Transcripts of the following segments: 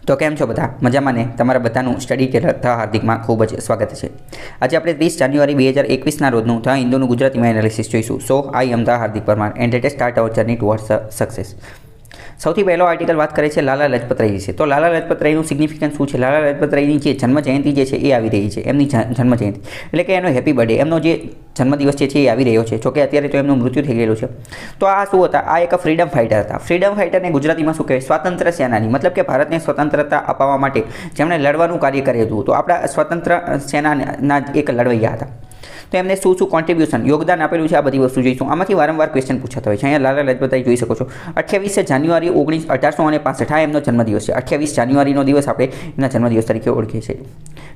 તો કેમ છો બધા મજામાં ને તમારા બધાનું સ્ટડી ટેલર હાર્દિકમાં ખૂબ જ સ્વાગત છે। આજે આપણે 30 જાન્યુઆરી 2021ના રોજનું ધ હિન્દુનું ગુજરાતીમાં એનાલિસિસ જોઈશું। So I am the Hardik Parmar and let us start our journey towards success. સૌથી પહેલો આર્ટિકલ વાત કરે છે લાલા લજપત રાય વિશે। તો લાલા લજપત રાયનું સિગ્નિફિકન્સ શું છે? લાલા લજપત રાયની જે જન્મ જયંતિ જે છે એ આવી રહી છે, એમની જન્મ જયંતિ એટલે કે એનો હેપી બર્થડે, એમનો જે જન્મદિવસ છે એ આવી રહ્યો છે। જોકે અત્યારે તો એમનું મૃત્યુ થઈ ગયેલું છે। તો આ શું હતા? આ એક ફ્રીડમ ફાઇટર હતા। ફ્રીડમ ફાઇટરને ગુજરાતીમાં શું કહેવાય? સ્વાતંત્ર્ય સેનાની, મતલબ કે ભારતને સ્વતંત્રતા અપાવવા માટે જેમણે લડવાનું કાર્ય કર્યું હતું। તો આપણા સ્વતંત્ર સેનાના એક લડવૈયા હતા। તો એમને શું શું કોન્ટ્રીબ્યુશન યોગદાન આપેલું છે, આ બધી વસ્તુ જોઈશું। આમાંથી વારંવાર ક્વેશ્ચન પૂછાતા હોય છે। અહીંયા લાલા લજપત રાય જોઈ શકો છો, 28 જાન્યુઆરી 1865 આ એમનો જન્મદિવસ છે। 28 જાન્યુઆરીનો દિવસ આપણે એમના જન્મદિવસ તરીકે ઓળખીએ છીએ।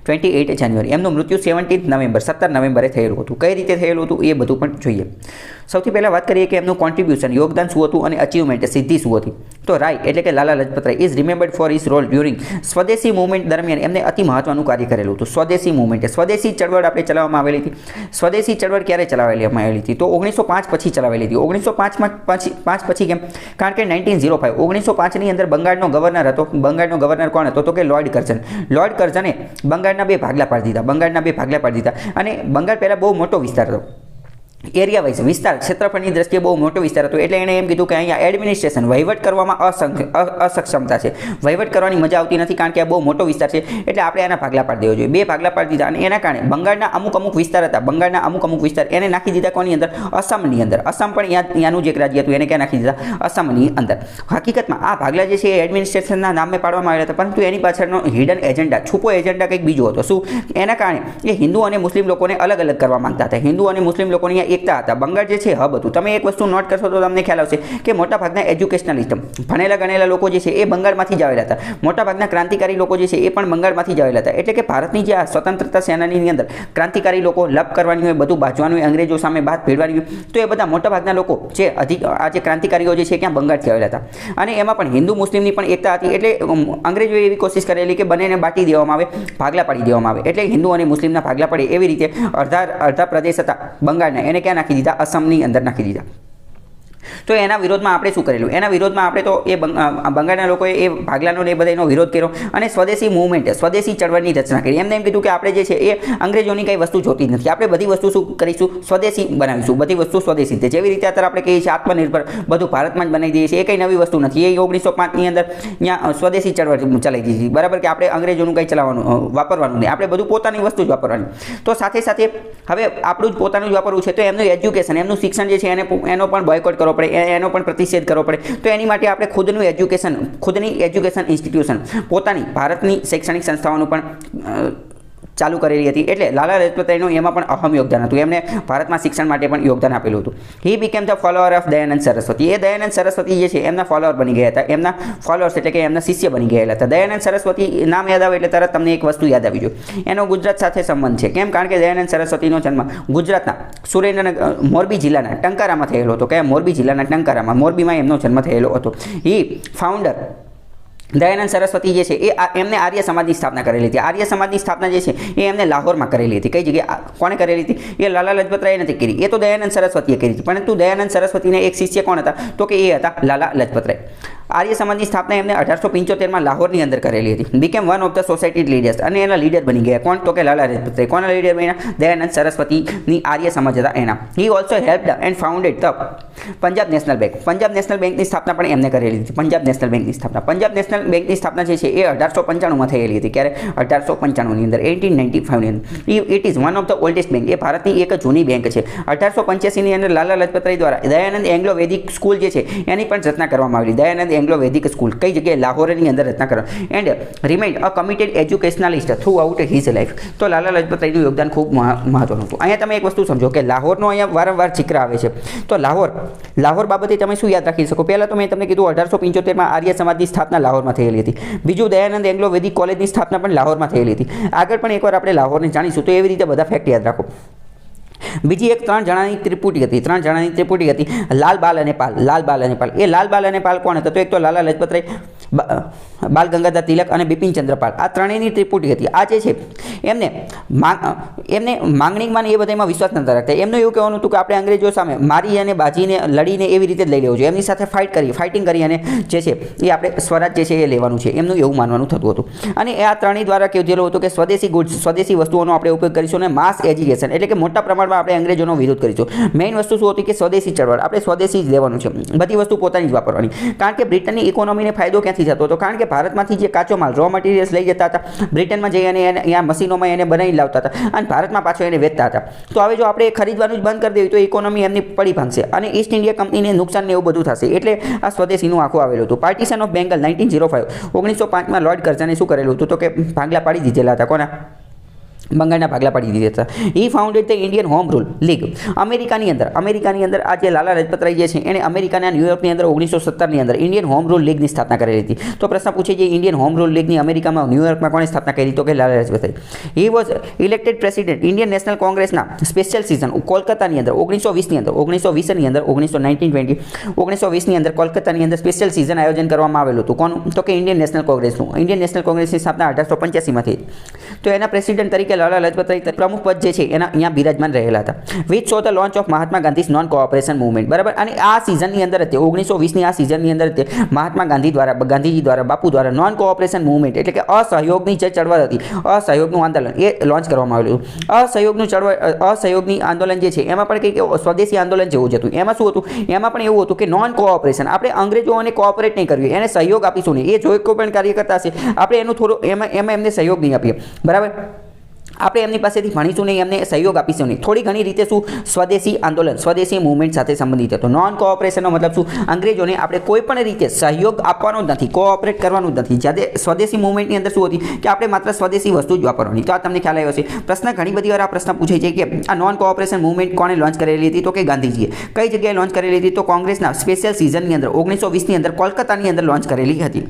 28 જાન્યુઆરી એમનું મૃત્યુ 17 નવેમ્બર 17 નવેમ્બરે થયેલું હતું। કઈ રીતે થયેલું હતું એ બધું પણ જોઈએ। સૌથી પહેલાં વાત કરીએ કે એમનું કોન્ટ્રીબ્યુશન યોગદાન શું હતું અને અચીવમેન્ટ સિદ્ધિ શું હતી। તો રાય એટલે કે Lala Lajpat Rai is remembered for his role during Swadeshi movement દરમિયાન એમને અતિ મહત્વનું કાર્ય કરેલું હતું। સ્વદેશી મૂવમેન્ટ, સ્વદેશી ચળવળ આપણે ચલાવવામાં આવેલી હતી। સ્વદેશી ચળવળ ક્યારે ચલાવેલી આવેલી હતી? તો 1905 પછી ચલાવેલી હતી। 1905 પછી કેમ? કારણ કે 1905 1905ની અંદર બંગાળનો ગવર્નર હતો। બંગાળનો ગવર્નર કોણ હતો? તો કે લોર્ડ કર્ઝન। લોર્ડ કર્ઝને બંગાળના બે ભાગલા પાડી દીધા। અને બંગાળ પહેલાં બહુ મોટો વિસ્તાર હતો, એરિયા વાઇઝ વિસ્તાર, ક્ષેત્રફળની દ્રષ્ટિએ બહુ મોટો વિસ્તાર હતો। એટલે એણે એમ કીધું કે અહીંયા એડમિનિસ્ટ્રેશન વહીવટ કરવામાં અસક્ષમતા છે, વહીવટ કરવાની મજા આવતી નથી, કારણ કે આ બહુ મોટો વિસ્તાર છે, એટલે આપણે આના ભાગલા પાડી દેવો જોઈએ। બે ભાગલા પાડી દીધા અને એના કારણે બંગાળના અમુક વિસ્તાર હતા, બંગાળના અમુક વિસ્તાર એને નાખી દીધા કોની અંદર? અસમની અંદર। અસમ પણ ત્યાંનું જ એક રાજ્ય હતું, એને ક્યાં નાખી દીધા? અસમની અંદર। હકીકતમાં આ ભાગલા જે છે એ એડમિનિસ્ટ્રેશનના નામે પાડવામાં આવ્યા હતા, પરંતુ એની પાછળનો હિડન એજન્ડા, છુપો એજન્ડા કંઈક બીજો હતો। શું? એના કારણે એ હિન્દુ અને મુસ્લિમ લોકોને અલગ અલગ કરવા માંગતા હતા। હિન્દુ અને મુસ્લિમ લોકોની એકતા હતા। બંગાળ જે છે હબ હતું। તમે એક વસ્તુ નોટ કરશો તો તમને ખ્યાલ આવશે કે મોટાભાગના એજ્યુકેશનલિસ્ટ, ભણેલા ગણેલા લોકો જે છે એ બંગાળમાંથી જ આવેલા હતા। મોટાભાગના ક્રાંતિકારી લોકો જે છે એ પણ બંગાળમાંથી જ આવેલા હતા। એટલે કે ભારતની જે આ સ્વતંત્રતા સેનાની અંદર ક્રાંતિકારી લોકો લપ કરવાની હોય, બધું બાજવાનું હોય, અંગ્રેજો સામે બાદ ભેળવાની હોય, તો એ બધા મોટાભાગના લોકો જે આ જે ક્રાંતિકારીઓ જે છે ક્યાં બંગાળથી આવેલા હતા। અને એમાં પણ હિન્દુ મુસ્લિમની પણ એકતા હતી। એટલે અંગ્રેજોએ એવી કોશિશ કરેલી કે બંનેને બાટી દેવામાં આવે, ભાગલા પાડી દેવામાં આવે। એટલે હિન્દુ અને મુસ્લિમના ભાગલા પડે એવી રીતે અડધા પ્રદેશ હતા બંગાળના, એને ક્યાં નાખી દીધા? અસમની અંદર નાખી દીધા। તો એના વિરોધમાં આપણે શું કરેલું? એના વિરોધમાં આપણે તો એ બંગાળના લોકોએ એ ભાગલાનો ને એ બધાનો વિરોધ કર્યો અને સ્વદેશી મૂવમેન્ટ, સ્વદેશી ચળવળની રચના કરી। એમને એમ કીધું કે આપણે જે છે એ અંગ્રેજોની કંઈ વસ્તુ જોતી નથી, આપણે બધી વસ્તુ શું કરીશું? સ્વદેશી બનાવીશું, બધી વસ્તુ સ્વદેશી છે। જેવી રીતે અત્યારે આપણે કહીએ છીએ આત્મનિર્ભર, બધું ભારતમાં જ બનાવી દઈએ છીએ, એ કંઈ નવી વસ્તુ નથી। એ 1905ની અંદર ત્યાં સ્વદેશી ચળવળ ચલાવી દીધી, બરાબર? કે આપણે અંગ્રેજોનું કંઈ વાપરવાનું નહીં, આપણે બધું પોતાની વસ્તુ જ વાપરવાની। તો સાથે સાથે હવે આપણું જ પોતાનું જ વાપરવું છે, તો એમનું એજ્યુકેશન, એમનું શિક્ષણ જે છે એનો પણ બોયકોટ કરવો પડે, એનો પણ પ્રતિષેધ કરવો પડે। તો એની માટે આપણે ખુદની એજ્યુકેશન ઇન્સ્ટિટ્યુશન, પોતાની ભારતની શૈક્ષણિક સંસ્થાઓનું પણ ચાલુ કરેલી હતી। એટલે લાલા લજપત રાયનું એમાં પણ અહમ યોગદાન હતું, એમને ભારતમાં શિક્ષણ માટે પણ યોગદાન આપેલું હતું। He became the follower of Dayanand Saraswati. એ દયાનંદ સરસ્વતી જે છે એમના ફોલોઅર બની ગયા હતા, એમના ફોલોઅર્સ એટલે કે એમના શિષ્ય બની ગયેલા હતા। દયાનંદ સરસ્વતી નામ યાદ આવે એટલે તરત તમને એક વસ્તુ યાદ આવી જોઈએ, એનો ગુજરાત સાથે સંબંધ છે। કેમ? કારણ કે દયાનંદ સરસ્વતીનો જન્મ ગુજરાતના મોરબી જિલ્લાના ટંકારામાં થયેલો હતો। કયા? મોરબી જિલ્લાના ટંકારામાં, મોરબીમાં એમનો જન્મ થયેલો હતો। હી ફાઉન્ડર દયાનંદ સરસ્વતી જે છે એ એમને આર્ય સમાજની સ્થાપના કરેલી હતી। આર્ય સમાજની સ્થાપના જે છે એ એમને લાહોરમાં કરેલી હતી। કઈ જગ્યાએ કોણે કરેલી હતી? એ લાલા લજપત રાયે નથી કરી, એ તો દયાનંદ સરસ્વતીએ કરી હતી। પરંતુ દયાનંદ સરસ્વતીને એક શિષ્ય કોણ હતા? તો કે એ હતા લાલા લજપત રાય। આર્ય સમાજની સ્થાપના એમને 1875માં લાહોરની અંદર કરેલી હતી। Became one of the society leaders, અને એના લીડર બની ગયા। કોણ? તો કે લાલા લજપત રાય। કોના લીડર બન્યા? દયાનંદ સરસ્વતીની આર્ય સમાજ હતા એના। He also હેલ્પ્ડ and founded the Punjab national bank. Punjab national બેંકની સ્થાપના પણ એમને કરેલી હતી। પંજાબ નેશનલ બેંકની બેંકની સ્થાપના જે છે એ 1895માં થયેલી હતી। ક્યારે? 1895ની અંદર, 1895ની અંદર। It is one of the oldest bank, એ ભારતની એક જૂની બેંક છે। 1885ની અંદર લાલા લજપત રાય દ્વારા દયાનંદ એંગ્લો વૈદિક સ્કૂલ જે છે એની પણ રચના કરવામાં આવેલી। દયાનંદ એંગ્લો વૈદિક સ્કૂલ કઈ જગ્યાએ? લાહોરની અંદર રચના કરવા, and remained a committed educationalist throughout his life. તો લાલા લજપત રાયનું યોગદાન ખૂબ મહત્વનું હતું। અહીંયા તમે એક વસ્તુ સમજો કે લાહોરનો અહીંયા વારંવાર જિક્ર આવે છે, તો લાહોર બાબતે તમે શું યાદ રાખી શકો? પહેલાં તો મેં તમને કીધું 1875માં આર્ય સમાજની સ્થાપના લાહોરમાં થયેલી હતી। બીજું, દયાનંદ એંગ્લો વૈદિક કોલેજની સ્થાપના પણ લાહોરમાં થયેલી હતી। આગળ પણ એકવાર આપણે લાહોરને જાણીશું, તો એવી રીતે બધા ફેક્ટ યાદ રાખો। બીજી એક 3 જણાની ત્રિપુટી હતી, લાલ બાલ અને પાલ। એ લાલ બાલ અને પાલ કોણ હતા? તો એક તો લાલા લજપત રાય, બાલ ગંગાધર તિલક અને બિપિન ચંદ્રપાલ, આ ત્રણેયની ત્રિપુટી હતી. આ જે છે એમને માંગણીમાં એ બધામાં વિશ્વાસ નતા રાખતા. એમનું એવું કહેવાનું હતું કે આપણે અંગ્રેજો સામે મારી અને બાજીને લડીને એવી રીતે જ લઈ લેવું જોઈએ, એમની સાથે ફાઇટિંગ કરી અને જે છે એ આપણે સ્વરાજ જે છે એ લેવાનું છે, એમનું એવું માનવાનું થતું હતું. અને આ ત્રણેય દ્વારા કહેલું હતું કે સ્વદેશી ગુડ્સ, સ્વદેશી વસ્તુઓનો આપણે ઉપયોગ કરીશું અને માસ એજ્યુકેશન એટલે કે મોટા પ્રમાણમાં આપણે અંગ્રેજોનો વિરોધ કરીશું. મેઇન વસ્તુ શું હતી કે સ્વદેશી ચળવળ, આપણે સ્વદેશી જ લેવાનું છે, બધી વસ્તુ પોતાની જ વાપરવાની. કારણ કે બ્રિટનની ઇકોનોમીને ફાયદો ક્યાંથી થતો હતો? કારણ કે ભારતમાંથી જે કાચો માલ રો મટીરિયલ્સ લઈ જતા હતા, બ્રિટનમાં જઈ અને અહીંયા મશીનોમાં એને બનાવી લાવતા હતા અને ભારતમાં પાછો એને વેચતા હતા. તો હવે જો આપણે ખરીદવાનું જ બંધ કરી દેવું તો ઇકોનોમી એમની પડી ભાંગશે અને ઈસ્ટ ઇન્ડિયા કંપનીને નુકસાન ને એવું બધું થશે. એટલે આ સ્વદેશીનું આખું આવેલું હતું. પાર્ટીશન ઓફ બેંગલ 1905, 1905માં લોર્ડ કર્ઝને શું કરેલું હતું તો કે ભાગલા પાડી દીધેલા હતા. કોના? બંગાળના ભાગલા પાડી દીધા હતા. He founded the Indian Home Rule League. અમેરિકાની અંદર આ જે લાલા લજપતરાય જે છે એને અમેરિકાના ન્યુયોર્કની અંદર 1917ની અંદર ઇન્ડિયન હોમ રૂલ લીગની સ્થાપના કરેલી હતી. તો પ્રશ્ન પૂછે છે ઇન્ડિયન હોમ રૂલ લીગની અમેરિકામાં ન્યુયોર્કમાં કોણે સ્થાપના કરી? તો કે Lala Lajpat Rai. He was elected president Indian National કોંગ્રેસના સ્પેશિયલ સિઝન કોલકાતાની અંદર 1920ની અંદર 1920ની અંદર કોલકાતાની અંદર સ્પેશિયલ સિઝન આયોજન કરવામાં આવેલું હતું. કોનું? તો કે ઇન્ડિયન નેશનલ કોંગ્રેસનું. ઇન્ડિયન નેશનલ કોંગ્રેસની સ્થાપના 1885માં થઈ. તો એના પ્રેસિડેન્ટ તરીકે લાલા લજપતરાય પ્રમુખ પદ જે છે એના અહીંયા બિરાજમાન રહેલા હતા. Which saw the launch of Mahatma Gandhi's non cooperation movement. બરાબર. અને આ સિઝનની અંદર હતી 1920ની આ સિઝનની અંદર મહાત્મા ગાંધીજી દ્વારા બાપુ દ્વારા નોન કોઓપરેશન મૂવમેન્ટ એટલે કે અસહયોગની જે ચળવળ હતી, અસહયોગનું આંદોલન એ લોન્ચ કરવામાં આવેલું. અસહયોગની આંદોલન જે છે એમાં પણ કંઈક સ્વદેશી આંદોલન જેવું જ હતું. એમાં શું હતું? એમાં પણ એવું હતું કે નોન કોઓપરેશન, આપણે અંગ્રેજોને કોઓપરેટ નહીં કરવી, એને સહયોગ આપીશું નહીં. એ જો કોઈ પણ કાર્ય કરતા હશે આપણે એનું થોડું એમાં એમને સહયોગ નહીં આપીએ. બરાબર. આપણે એમની પાસેથી ભણીશું નહીં, એમને સહયોગ આપીશું નહીં. થોડી ઘણી રીતે શું સ્વદેશી આંદોલન, સ્વદેશી મૂવમેન્ટ સાથે સંબંધિત હતો. નોન કોઓપરેશનનો મતલબ શું? અંગ્રેજોને આપણે કોઈ પણ રીતે સહયોગ આપવાનો જ નથી, કોઓપરેટ કરવાનું જ નથી. જ્યારે સ્વદેશી મૂવમેન્ટની અંદર શું હતી કે આપણે માત્ર સ્વદેશી વસ્તુ જ વાપરવાની. તો આ તમને ખ્યાલ આવ્યો હશે. પ્રશ્ન ઘણી બધી વાર આ પ્રશ્ન પૂછાય છે કે આ નોન કોઓપરેશન મૂવમેન્ટ કોણે લોન્ચ કરેલી હતી? તો કે ગાંધીજીએ. કઈ જગ્યાએ લોન્ચ કરેલી હતી? તો કોંગ્રેસના સ્પેશિયલ સિઝનની અંદર 1920ની અંદર કોલકાતાની અંદર લોન્ચ કરેલી હતી.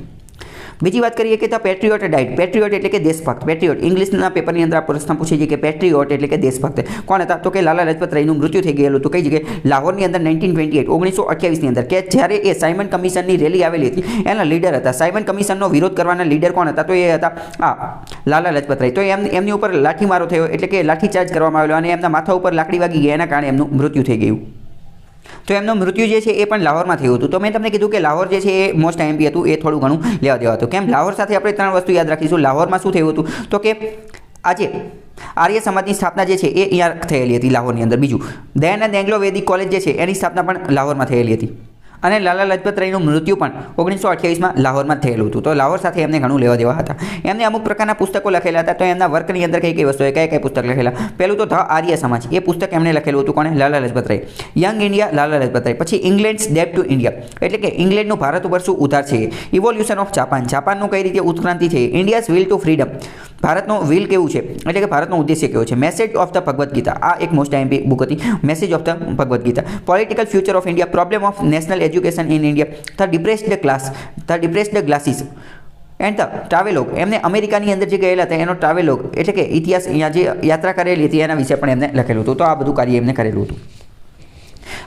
બીજી વાત કરીએ કે ધ પેટ્રિયોટ ડાઇટ. પેટ્રિયોટ એટલે કે દેશભક્ત. પેટ્રિયોટ ઇંગ્લિશના પેપરની અંદર આ પ્રશ્ન પૂછે છે કે પેટ્રિયોટ એટલે કે દેશભક્ત કોણ હતા? તો કે લાલા લજપતરાયનું મૃત્યુ થઈ ગયેલું હતું. કઈ જગ્યાએ? લાહોરની અંદર 1928ની અંદર કે જ્યારે એ સાયમન કમિશનની રેલી આવેલી હતી એના લીડર હતા. સાયમન કમિશનનો વિરોધ કરવાના લીડર કોણ હતા? તો એ હતા લાલા લજપતરાય. તો એમની ઉપર લાઠીમારો થયો એટલે કે લાઠીચાર્જ કરવામાં આવેલો અને એમના માથા ઉપર લાકડી વાગી ગઈ, એના કારણે એમનું મૃત્યુ થઈ ગયું. તો એમનું મૃત્યુ જે છે એ પણ લાહોરમાં થયું હતું. તો મેં તમને કીધું કે લાહોર જે છે એ મોસ્ટ આઈએમપી હતું, એ થોડું ઘણું લેવા દેવા હતું. કેમ? લાહોર સાથે આપણે ત્રણ વસ્તુ યાદ રાખીશું. લાહોરમાં શું થયું હતું? તો કે આજે આર્ય સમાજની સ્થાપના જે છે એ અહીંયા થયેલી હતી લાહોરની અંદર. બીજું, દયાનંદ એંગ્લો વેદિક કોલેજ જે છે એની સ્થાપના પણ લાહોરમાં થયેલી હતી. અને લાલા લજપતરાયનું મૃત્યુ પણ 1928માં લાહોરમાં થયેલું હતું. તો લાહોર સાથે એમને ઘણું લેવા દેવા હતા. એમને અમુક પ્રકારના પુસ્તકો લખેલા હતા. તો એમના વર્કની અંદર કઈ વસ્તુઓ, કઈ પુસ્તક લખેલા? પહેલું તો ધ આર્ય સમાજ, એ પુસ્તક એમણે લખેલું હતું. કોણે? લાલા લજપતરાય. યંગ ઇન્ડિયા, લાલા લજપતરાય. પછી ઇંગ્લેન્ડ્સ ડેટ ટુ ઇન્ડિયા એટલે કે ઇંગ્લેન્ડનું ભારત ઉપર શું ઉધાર છે. ઇવોલ્યુશન ઓફ જાપાન, જાપાનનું કઈ રીતે ઉત્ક્રાંતિ છે. ઇન્ડિયાઝ વિલ ટુ ફ્રીડમ, ભારતનો વિલ કેવું છે એટલે કે ભારતનો ઉદ્દેશ્ય કેવો છે. Message of the Bhagavad Gita, આ એક મોસ્ટ આઈએમપી બુક હતી. Message of the Bhagavad Gita. Political future of India, problem of national education in India, the depressed classes and the travelogue. એમને અમેરિકાની અંદર જે ગયેલા હતા એનો ટ્રાવેલોગ એટલે કે ઇતિહાસ, અહીંયા જે યાત્રા કરેલી હતી એના વિશે પણ એમને લખેલું હતું. તો આ બધું કાર્ય એમને કરેલું હતું.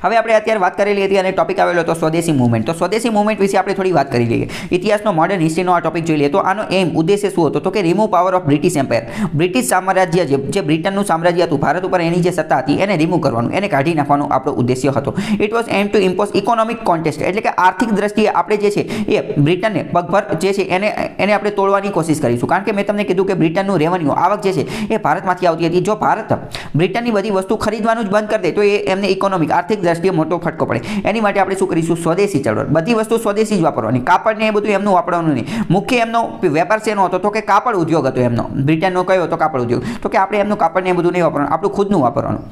હવે આપણે અત્યારે વાત કરેલી હતી અને ટોપિક આવેલો હતો સ્વદેશી મૂવમેન્ટ. તો સ્વદેશી મૂવમેન્ટ વિશે આપણે થોડી વાત કરી લઈએ. ઇતિહાસનો મોડર્ન હિસ્ટ્રીનો આ ટોપિક જોઈ લઈએ. તો આનો ઉદ્દેશ્ય શું હતો? તો કે remove power of British empire. British સામ્રાજ્ય જે બ્રિટનનું સામ્રાજ્ય હતું ભારત ઉપર, એની જે સત્તા હતી એને રિમૂવ કરવાનું, એને કાઢી નાખવાનો આપણો ઉદ્દેશ્ય હતો. It was aim to impose economic contest એટલે કે આર્થિક દ્રષ્ટિએ આપણે જે છે એ બ્રિટનને પગભર જે છે એને આપણે તોડવાની કોશિશ કરીશું. કારણ કે મેં તમને કીધું કે બ્રિટનનું રેવન્યુ આવક જે છે એ ભારતમાંથી આવતી હતી. જો ભારત બ્રિટનની બધી વસ્તુ ખરીદવાનું જ બંધ કરી દે તો એ એમને ઇકોનોમિક આર્થિક દ્રષ્ટિએ મોટો ફટકો પડે. એની માટે આપણે શું કરીશું? સ્વદેશી ચળવળ. બધી વસ્તુ સ્વદેશી જ વાપરવાની. કાપડ ને એ બધું એમનું વાપરવાનું નહીં. મુખ્ય એમનો વેપાર શેનો હતો? તો કે કાપડ ઉદ્યોગ હતો એમનો. બ્રિટનનો કયો હતો? કાપડ ઉદ્યોગ. તો કે આપણે એમનું કાપડ ને એ બધું નહીં વાપરવાનું, આપણું ખુદનું વાપરવાનું.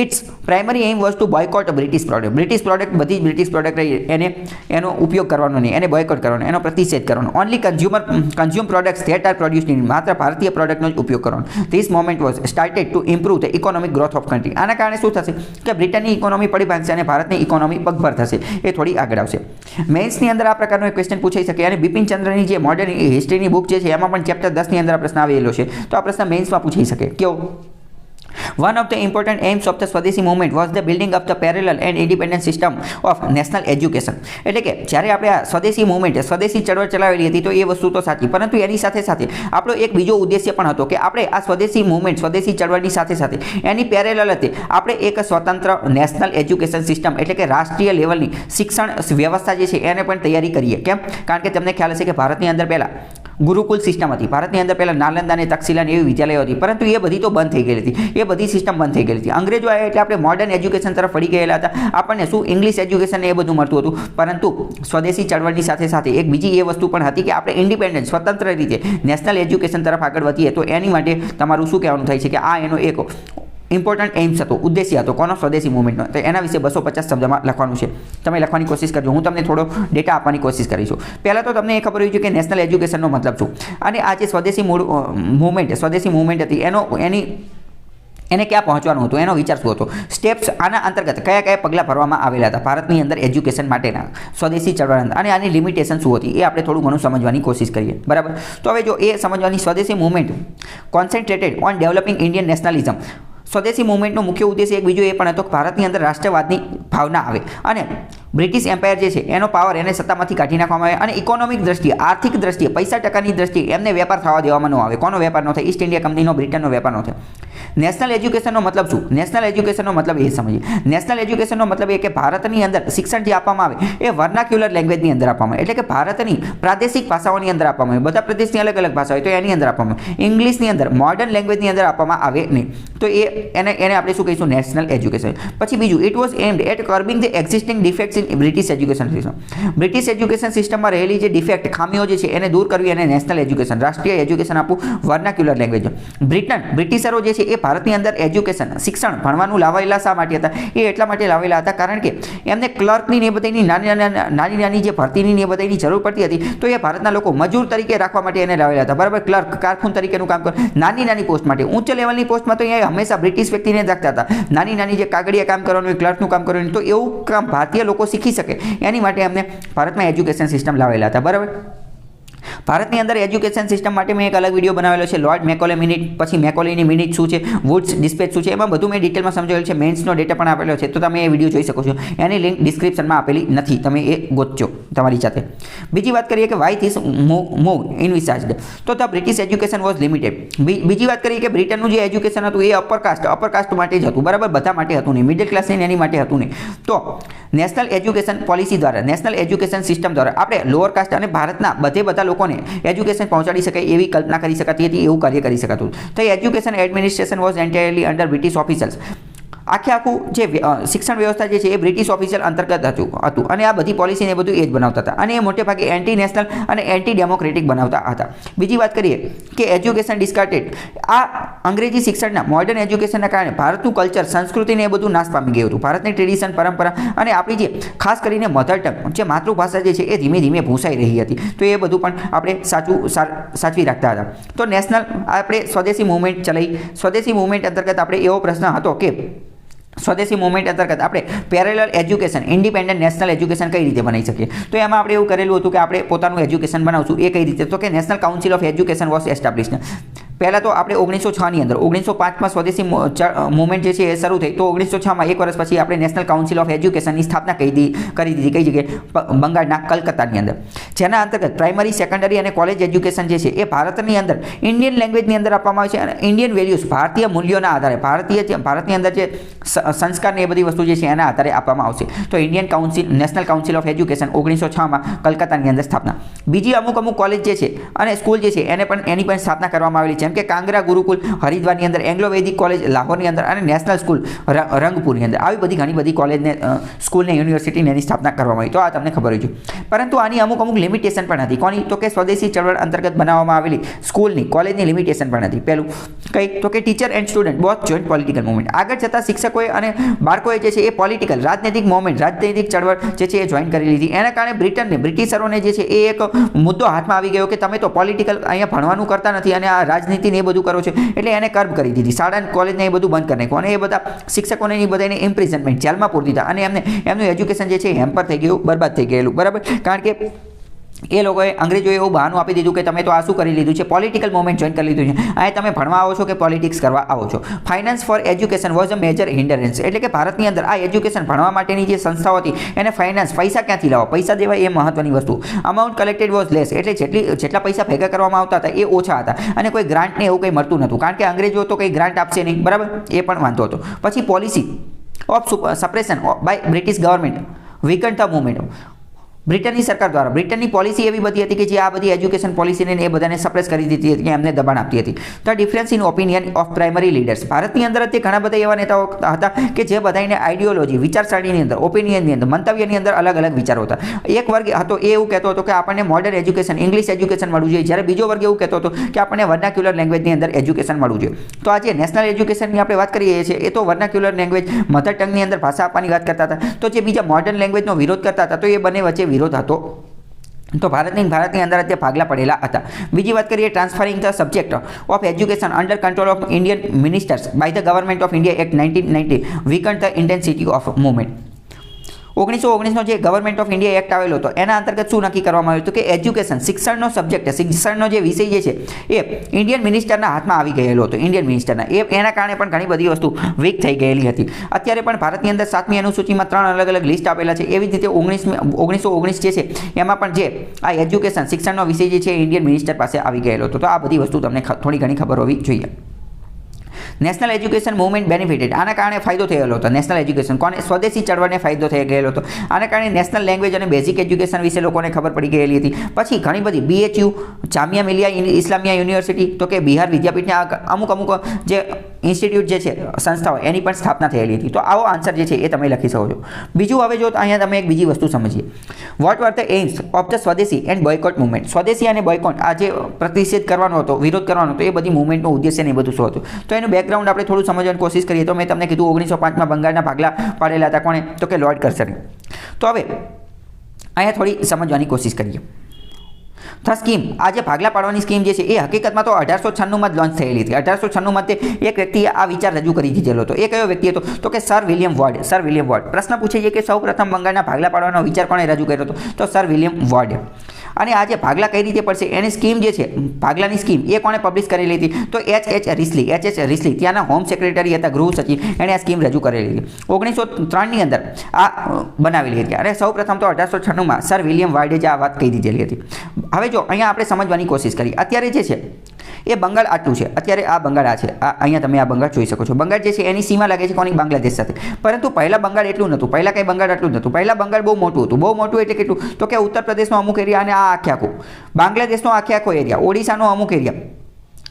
Its primary aim was to boycott British product. British product, બધી બ્રિટિશ પ્રોડક્ટ રહી એનો ઉપયોગ કરવાનો નહીં, એને બોયકોટ કરવાનો, એનો પ્રતિષેધ કરવાનો. Only consume products that are produced in, માત્ર ભારતીય પ્રોડક્ટનો જ ઉપયોગ કરવાનો. This moment was started to improve the economic growth of country. આના કારણે શું થશે કે બ્રિટનની ઇકોનોમી પડી ભાંગશે અને ભારતની ઇકોનોમી પગભર થશે, એ થોડી આગળ આવશે. મેન્સની અંદર આ પ્રકારનો એક ક્વેશ્ચન પૂછાઈ શકે. અને બિપિન ચંદ્રની જે મોડર્ન હિસ્ટ્રીની બુક જે છે એમાં પણ ચેપ્ટર 10ની અંદર આ પ્રશ્ન આવેલો છે. તો આ પ્રશ્ન મેન્સમાં પૂછાઈ શકે. કેવો? One of the important aims of the સ્વદેશી movement was the building of the parallel and independent system of national education. એટલે કે જ્યારે આપણે આ સ્વદેશી મૂવમેન્ટ સ્વદેશી ચળવળ ચલાવેલી હતી તો એ વસ્તુ તો સાચી, પરંતુ એની સાથે સાથે આપણો એક બીજો ઉદ્દેશ્ય પણ હતો કે આપણે આ સ્વદેશી મૂવમેન્ટ સ્વદેશી ચળવળની સાથે સાથે એની પેરેલલ હતી આપણે એક સ્વતંત્ર નેશનલ એજ્યુકેશન સિસ્ટમ એટલે કે રાષ્ટ્રીય લેવલની શિક્ષણ વ્યવસ્થા જે છે એને પણ તૈયારી કરીએ. કેમ? કારણ કે તમને ખ્યાલ હશે કે ભારતની અંદર પહેલાં ગુરુકુલ સિસ્ટમ હતી. ભારતની અંદર પહેલાં નાલંદા અને તક્ષશિલા એવી વિદ્યાલયો હતી, પરંતુ એ બધી તો બંધ થઈ ગયેલી હતી. એ બધી સિસ્ટમ બંધ થઈ ગયેલી હતી. અંગ્રેજો આવ્યા એટલે આપણે મોડર્ન એજ્યુકેશન તરફ વળી ગયેલા હતા. આપણને શું ઇંગ્લિશ એજ્યુકેશન એ બધું મળતું હતું, પરંતુ સ્વદેશી ચળવળની સાથે સાથે એક બીજી એ વસ્તુ પણ હતી કે આપણે ઇન્ડિપેન્ડન્ટ સ્વતંત્ર રીતે નેશનલ એજ્યુકેશન તરફ આગળ વધીએ. તો એની માટે તમારું શું કહેવાનું થાય છે કે આ એનો એક ઇમ્પોર્ટન્ટ એમ્સ હતો, ઉદ્દેશ્ય હતો કોનો? સ્વદેશી મૂવમેન્ટનો. તો એના વિશે 250 શબ્દમાં લખવાનું છે. તમે લખવાની કોશિશ કરજો. હું તમને થોડો ડેટા આપવાની કોશિશ કરીશું. પહેલાં તો તમને એ ખબર હોવી જોઈએ કે નેશનલ એજ્યુકેશનનો મતલબ શું, અને આ જે સ્વદેશી મૂવમેન્ટ હતી એને ક્યાં પહોંચવાનું હતું, એનો વિચાર શું હતો, સ્ટેપ્સ આના અંતર્ગત કયા કયા પગલાં ભરવામાં આવેલા હતા ભારતની અંદર એજ્યુકેશન માટેના સ્વદેશી ચળવળ, અને આની લિમિટેશન શું હતી એ આપણે થોડું ઘણું સમજવાની કોશિશ કરીએ. બરાબર? તો હવે જો એ સમજવાની Swadeshi movement concentrated on developing Indian nationalism. Swadeshi મૂવમેન્ટનો મુખ્ય ઉદ્દેશ્ય એક બીજો એ પણ હતો કે ભારતની અંદર રાષ્ટ્રવાદની ભાવના આવે અને બ્રિટિશ એમ્પાયર જે છે એનો પાવર એને સત્તામાંથી કાઢી નાખવામાં આવે, અને ઇકોનોમિક દ્રષ્ટિએ, આર્થિક દ્રષ્ટિએ, પૈસા ટકાની દ્રષ્ટિએ એમને વેપાર થવા દેવામાં ન આવે. કોનો વેપાર ન થાય? ઈસ્ટ ઇન્ડિયા કંપનીનો, બ્રિટનનો વેપાર ન થાય. નેશનલ એજ્યુકેશનનો મતલબ શું? નેશનલ એજ્યુકેશનનો મતલબ એ સમજીએ. નેશનલ એજ્યુકેશનનો મતલબ એ કે ભારતની અંદર શિક્ષણ જે આપવામાં આવે એ વર્નાક્યુલર લેંગ્વેજની અંદર આપવામાં આવે, એટલે કે ભારતની પ્રાદેશિક ભાષાઓની અંદર આપવામાં આવે. બધા પ્રદેશની અલગ અલગ ભાષા હોય તો એની અંદર આપવામાં આવે. ઇંગ્લિશની અંદર, મોડર્ન લેંગ્વેજની અંદર આપવામાં આવે નહીં. તો એને આપણે શું કહીશું? National education. પછી બીજું, it was aimed at curbing the existing defects in British education system. British education સિસ્ટમમાં રહેલી જે ડિફેક્ટ, ખામીઓ જે છે એને દૂર કરવી અને નેશનલ એજ્યુકેશન, રાષ્ટ્રીય એજ્યુકેશન આપવું વર્નાક્યુલર લેંગ્વેજ. બ્રિટિશરો જે છે એ ભારતની અંદર એજ્યુકેશન, શિક્ષણ, ભણવાનું લાવેલા શા માટે હતા? એ એટલા માટે લાવેલા હતા કારણ કે એમને ક્લર્કની ને બધાની નાની જે ભરતીની ને બધાની જરૂર પડતી હતી, તો એ ભારતના લોકો મજૂર તરીકે રાખવા માટે એને લાવેલા હતા. બરાબર? ક્લર્ક, કારકુન તરીકેનું કામ કરે, નાની પોસ્ટ માટે. ઉચ્ચ લેવલની પોસ્ટમાં તો અહીંયા હંમેશા બ્રિટિશ વ્યક્તિને જ રાખતા હતા. નાની જે કાગળિયા કામ કરવાનું હોય, ક્લર્કનું કામ કરવાનું, તો એવું કામ ભારતીય લોકો શીખી શકે એની માટે અમને ભારતમાં એજ્યુકેશન સિસ્ટમ લાવેલા હતા. બરાબર? ભારતની અંદર એજ્યુકેશન સિસ્ટમ માટે મેં એક અલગ વિડીયો બનાવેલો છે, લોર્ડ મેકોલે મિનિટ, પછી મેકોલેની મિનિટ શું છે, વુડ્સ ડિસ્પેચ શું છે, એમાં બધું મેં ડિટેલમાં સમજાવેલું છે. મેન્સનો ડેટા પણ આપેલો છે, તો તમે એ વિડીયો જોઈ શકો છો. એની લિંક ડિસ્ક્રિપ્શનમાં આપેલી નથી, તમે એ ગોતજો તમારી સાથે. બીજી વાત કરીએ કે વાય ધીસ મૂવ ઇનવિસાઇઝડ, તો the British education was limited. બીજી વાત કરીએ કે બ્રિટનનું જે એજ્યુકેશન હતું એ અપર કાસ્ટ માટે જ હતું. બરાબર? બધા માટે હતું નહીં, મિડલ ક્લાસની એની માટે હતું નહીં. તો નેશનલ એજ્યુકેશન પોલિસી દ્વારા, નેશનલ એજ્યુકેશન સિસ્ટમ દ્વારા આપણે લોઅર કાસ્ટ અને ભારતના બધા લોકોને એજ્યુકેશન પહોંચાડી શકાય એવી કલ્પના કરી શકાતી હતી, એવું કાર્ય કરી શકાતું. તો education administration was entirely under British officers. આખું જે શિક્ષણ વ્યવસ્થા જે છે એ બ્રિટિશ ઓફિશિયલ અંતર્ગત હતું, અને આ બધી પોલિસીને બધું એ જ બનાવતા હતા, અને એ મોટે ભાગે એન્ટી નેશનલ અને એન્ટી ડેમોક્રેટિક બનાવતા હતા. બીજી વાત કરીએ કે એજ્યુકેશન ડિસ્કાર્ટેડ. આ અંગ્રેજી શિક્ષણના, મોડર્ન એજ્યુકેશનના કારણે ભારતનું કલ્ચર, સંસ્કૃતિને એ બધું નાશ પામી ગયું હતું. ભારતની ટ્રેડિશન, પરંપરા અને આપણી જે ખાસ કરીને મધર ટંગ, જે માતૃભાષા જે છે એ ધીમે ધીમે ભૂંસાઈ રહી હતી. તો એ બધું પણ આપણે સાચવી રાખતા હતા. તો નેશનલ આપણે સ્વદેશી મૂવમેન્ટ ચલાવી. સ્વદેશી મૂવમેન્ટ અંતર્ગત આપણે એવો પ્રશ્ન હતો કે સ્વદેશી મૂવમેન્ટ અંતર્ગત આપણે parallel education, independent national education કઈ રીતે બનાવી શકીએ? તો એમાં આપણે એવું કરેલું હતું કે આપણે પોતાનું એજ્યુકેશન બનાવશું. એ કઈ રીતે? તો કે national council of education was established. પહેલાં તો આપણે 1906ની અંદર, 1905માં સ્વદેશી મૂવમેન્ટ જે છે એ શરૂ થઈ, તો 1906માં એક વર્ષ પછી આપણે નેશનલ કાઉન્સિલ ઓફ એજ્યુકેશનની સ્થાપના કરી દીધી. કઈ જગ્યાએ? બંગાળના કલકત્તાની અંદર. જેના અંતર્ગત પ્રાઇમરી, સેકન્ડરી અને કોલેજ એજ્યુકેશન જે છે એ ભારતની અંદર ઇન્ડિયન લેંગ્વેજની અંદર આપવામાં આવે છે, અને ઇન્ડિયન વેલ્યુઝ, ભારતીય મૂલ્યોના આધારે, ભારતની અંદર જે સંસ્કારને એ બધી વસ્તુ જે છે એના આધારે આપવામાં આવશે. તો Indian council, national council of education 1906માં કલકત્તાની અંદર સ્થાપના. બીજી અમુક કોલેજ જે છે અને સ્કૂલ જે છે એની પણ સ્થાપના કરવામાં આવેલી છે, જેમ કે કાંગરા ગુરુકુલ હરિદ્વારની અંદર, એંગ્લો વૈદિક કોલેજ લાહોરની અંદર, અને નેશનલ સ્કૂલ રંગપુરની અંદર. આવી ઘણી બધી કોલેજને, સ્કૂલને, યુનિવર્સિટીને એની સ્થાપના કરવામાં આવી. તો આ તમને ખબર હોય છે. પરંતુ આની અમુક લિમિટેશન પણ હતી. કોની? તો કે સ્વદેશી ચળવળ અંતર્ગત બનાવવામાં આવેલી સ્કૂલની, કોલેજની લિમિટેશન પણ હતી. પહેલું કઈ? તો કે teacher and student both joint political movement. આગળ જતા શિક્ષકોએ અને બાળકોએ જે છે એ પોલિટિકલ, રાજનૈતિક મૂવમેન્ટ, રાજનૈતિક ચળવળ જે છે એ જોઈન કરી લીધી. એના કારણે બ્રિટિશરોને જે છે એ એક મુદ્દો હાથમાં આવી ગયો કે તમે તો પોલિટિકલ અહીંયા ભણવાનું કરતા નથી અને આ રાજનીતિને એ બધું કરો છો, એટલે એને કર્બ કરી દીધી. શાળા, કોલેજને એ બધું બંધ કરી નાખ્યું, અને એ બધા શિક્ષકોને એ બધાને ઇમ્પ્રિઝનમેન્ટ, જેલમાં પૂરી દીધા, અને એમનું એજ્યુકેશન જે છે હેમ્પર થઈ ગયું, બરબાદ થઈ ગયેલું. બરાબર? કારણ કે એ લોકોએ અંગ્રેજોએ એવું બહાનું આપી દીધું કે તમે તો આ શું કરી લીધું છે, પોલિટિકલ મૂવમેન્ટ જોઈન કરી લીધું છે, અહીં તમે ભણવા આવો છો કે પોલિટિક્સ કરવા આવો છો. Finance for education was a major hindrance, એટલે કે ભારતની અંદર આ એજ્યુકેશન ભણવા માટેની જે સંસ્થાઓ હતી એને ફાઇનાન્સ, પૈસા ક્યાંથી લાવો, પૈસા દેવા એ મહત્વની વસ્તુ. અમાઉન્ટ કલેક્ટેડ વોઝ લેસ, એટલે જેટલા પૈસા ભેગા કરવામાં આવતા હતા એ ઓછા હતા અને કોઈ ગ્રાન્ટ ને એવું કંઈ મળતું નહોતું, કારણ કે અંગ્રેજો તો કંઈ ગ્રાન્ટ આપશે નહીં, બરાબર, એ પણ વાંધો હતો. પછી policy of suppression by British government weakened the movement, બ્રિટનની સરકાર દ્વારા બ્રિટનની પોલિસી એવી બધી હતી કે જે આ બધી એજ્યુકેશન પોલિસીને એ બધાને સપ્રેસ કરી દીધી હતી, કે એમને દબાણ આપતી હતી. તો difference in opinion of primary leaders, ભારતની અંદર તે ઘણા બધા એવા નેતાઓ હતા કે જે બધાને આઈડિયોલોજી, વિચારસરણીની અંદર, ઓપિનિયનની અંદર, મંતવ્યની અંદર અલગ અલગ વિચારો હતા. એક વર્ગ હતો એ એવું કહેતો હતો કે આપણને મોડર્ન એજ્યુકેશન, ઇંગ્લિશ એજ્યુકેશન મળવું જોઈએ, જ્યારે બીજો વર્ગ એવું કહેતો હતો કે આપણને વર્નાક્યુલર લેંગ્વેજની અંદર એજ્યુકેશન મળવું જોઈએ. તો આજે નેશનલ એજ્યુકેશનની આપણે વાત કરીએ છીએ એ તો વર્નાક્યુલર લેંગ્વેજ, મધર ટંગની અંદર ભાષા આપવાની વાત કરતા હતા. તો જે બીજા મોડર્ન લેંગ્વેજનો વિરોધ કરતા હતા તો એ બંને વચ્ચે વિરોધ હતો. તો ભારતની અંદર તે ભાગલા પડેલા હતા. બીજી વાત કરીએ transferring the subject of education under control of Indian ministers by the government of India act 1990 weakened the intensity of movement. 1919નો જે ગવર્મેન્ટ ઓફ ઇન્ડિયા એક્ટ આવેલો હતો એના અંતર્ગત શું નક્કી કરવામાં આવ્યું હતું કે એજ્યુકેશન, શિક્ષણનો સબ્જેક્ટ, શિક્ષણનો જે વિષય જે છે એ ઇન્ડિયન મિનિસ્ટરના હાથમાં આવી ગયેલો હતો, ઇન્ડિયન મિનિસ્ટરના. એના કારણે પણ ઘણી બધી વસ્તુ વીક થઈ ગયેલી હતી. અત્યારે પણ ભારતની અંદર 7મી અનુસૂચિમાં 3 અલગ અલગ લિસ્ટ આપેલા છે. એવી જ રીતે 1919 જે છે એમાં પણ જે આ એજ્યુકેશન, શિક્ષણનો વિષય જે છે એ ઇન્ડિયન મિનિસ્ટર પાસે આવી ગયેલો હતો. તો આ બધી વસ્તુ તમને થોડી ઘણી ખબર હોવી જોઈએ. નેશનલ એજ્યુકેશન મૂવમેન્ટ બેનિફિટેડ, આના કારણે ફાયદો થયેલો હતો. નેશનલ એજ્યુકેશન કોને? સ્વદેશી ચળવળને ફાયદો થઈ ગયેલો હતો. આના કારણે નેશનલ લેંગ્વેજ અને બેઝિક એજ્યુકેશન વિશે લોકોને ખબર પડી ગયેલી હતી. પછી ઘણી બધી BHU, જામિયા મિલિયા ઇસ્લામિયા યુનિવર્સિટી, તો કે બિહાર વિદ્યાપીઠના અમુક જે ઇન્સ્ટિટ્યૂટ જે છે, સંસ્થાઓ, એની પણ સ્થાપના થયેલી હતી. તો આવો આન્સર જે છે એ તમે લખી શકો છો. બીજું હવે જો અહીંયા તમે એક બીજી વસ્તુ સમજીએ, what were the aims of the swadeshi and boycott movement. સ્વદેશી અને બોયકોટ, આ જે પ્રતિષેધ કરવાનો હતો, વિરોધ કરવાનો હતો, એ બધી મૂવમેન્ટનો ઉદ્દેશ્ય ને એ બધું શું હતું. તો એનું બેકગ્રાઉન્ડ આપણે થોડું સમજવાની કોશિશ કરીએ તો મેં તમને કીધું 1905માં બંગાળના ભાગલા પાડેલા હતા. કોણે? તો કે લોર્ડ કર્ઝને. તો હવે અહીંયા થોડી સમજવાની કોશિશ કરીએ. ધ સ્કીમ, આ જે ભાગલા પાડવાની સ્કીમ જે છે એ હકીકતમાં તો 1896માં જ લોન્ચ થયેલી હતી. 1896માં તે એક વ્યક્તિએ આ વિચાર રજૂ કરી દીધેલો હતો. એ કયો વ્યક્તિ હતો? તો કે sir William ward. Sir William ward. પ્રશ્ન પૂછે છે કે સૌ પ્રથમ બંગાળના ભાગલા પાડવાનો વિચાર કોણે રજૂ કર્યો હતો? તો સર વિલિયમ વોર્ડ. અને આ જે ભાગલા કઈ રીતે પડશે એની સ્કીમ જે છે, ભાગલાની સ્કીમ, એ કોણે પબ્લિશ કરેલી હતી? તો H.H. રિસ્લી, ત્યાંના હોમ સેક્રેટરી હતા, ગૃહ સચિવ, એણે આ સ્કીમ રજૂ કરેલી હતી. 1903ની અંદર આ બનાવેલી હતી. અને સૌ પ્રથમ તો 1896માં સર વિલિયમ વોર્ડે જ આ વાત કહી દીધેલી હતી. હવે જો અહીંયા આપણે સમજવાની કોશિશ કરીએ. અત્યારે જે છે એ બંગાળ આટલું છે. અત્યારે આ બંગાળ આ છે, અહીંયા તમે આ બંગાળ જોઈ શકો છો. બંગાળ જે છે એની સીમા લાગે છે કોની? બાંગ્લાદેશ સાથે. પરંતુ પહેલા બંગાળ એટલું નહોતું. પહેલા કંઈ બંગાળ આટલું જ નહોતું. પહેલા બંગાળ બહુ મોટું હતું. બહુ મોટું એટલે કેટલું? તો કે ઉત્તર પ્રદેશનો અમુક એરિયા અને આ આખો બાંગ્લાદેશનો આખો એરિયા, ઓડિશાનો અમુક એરિયા,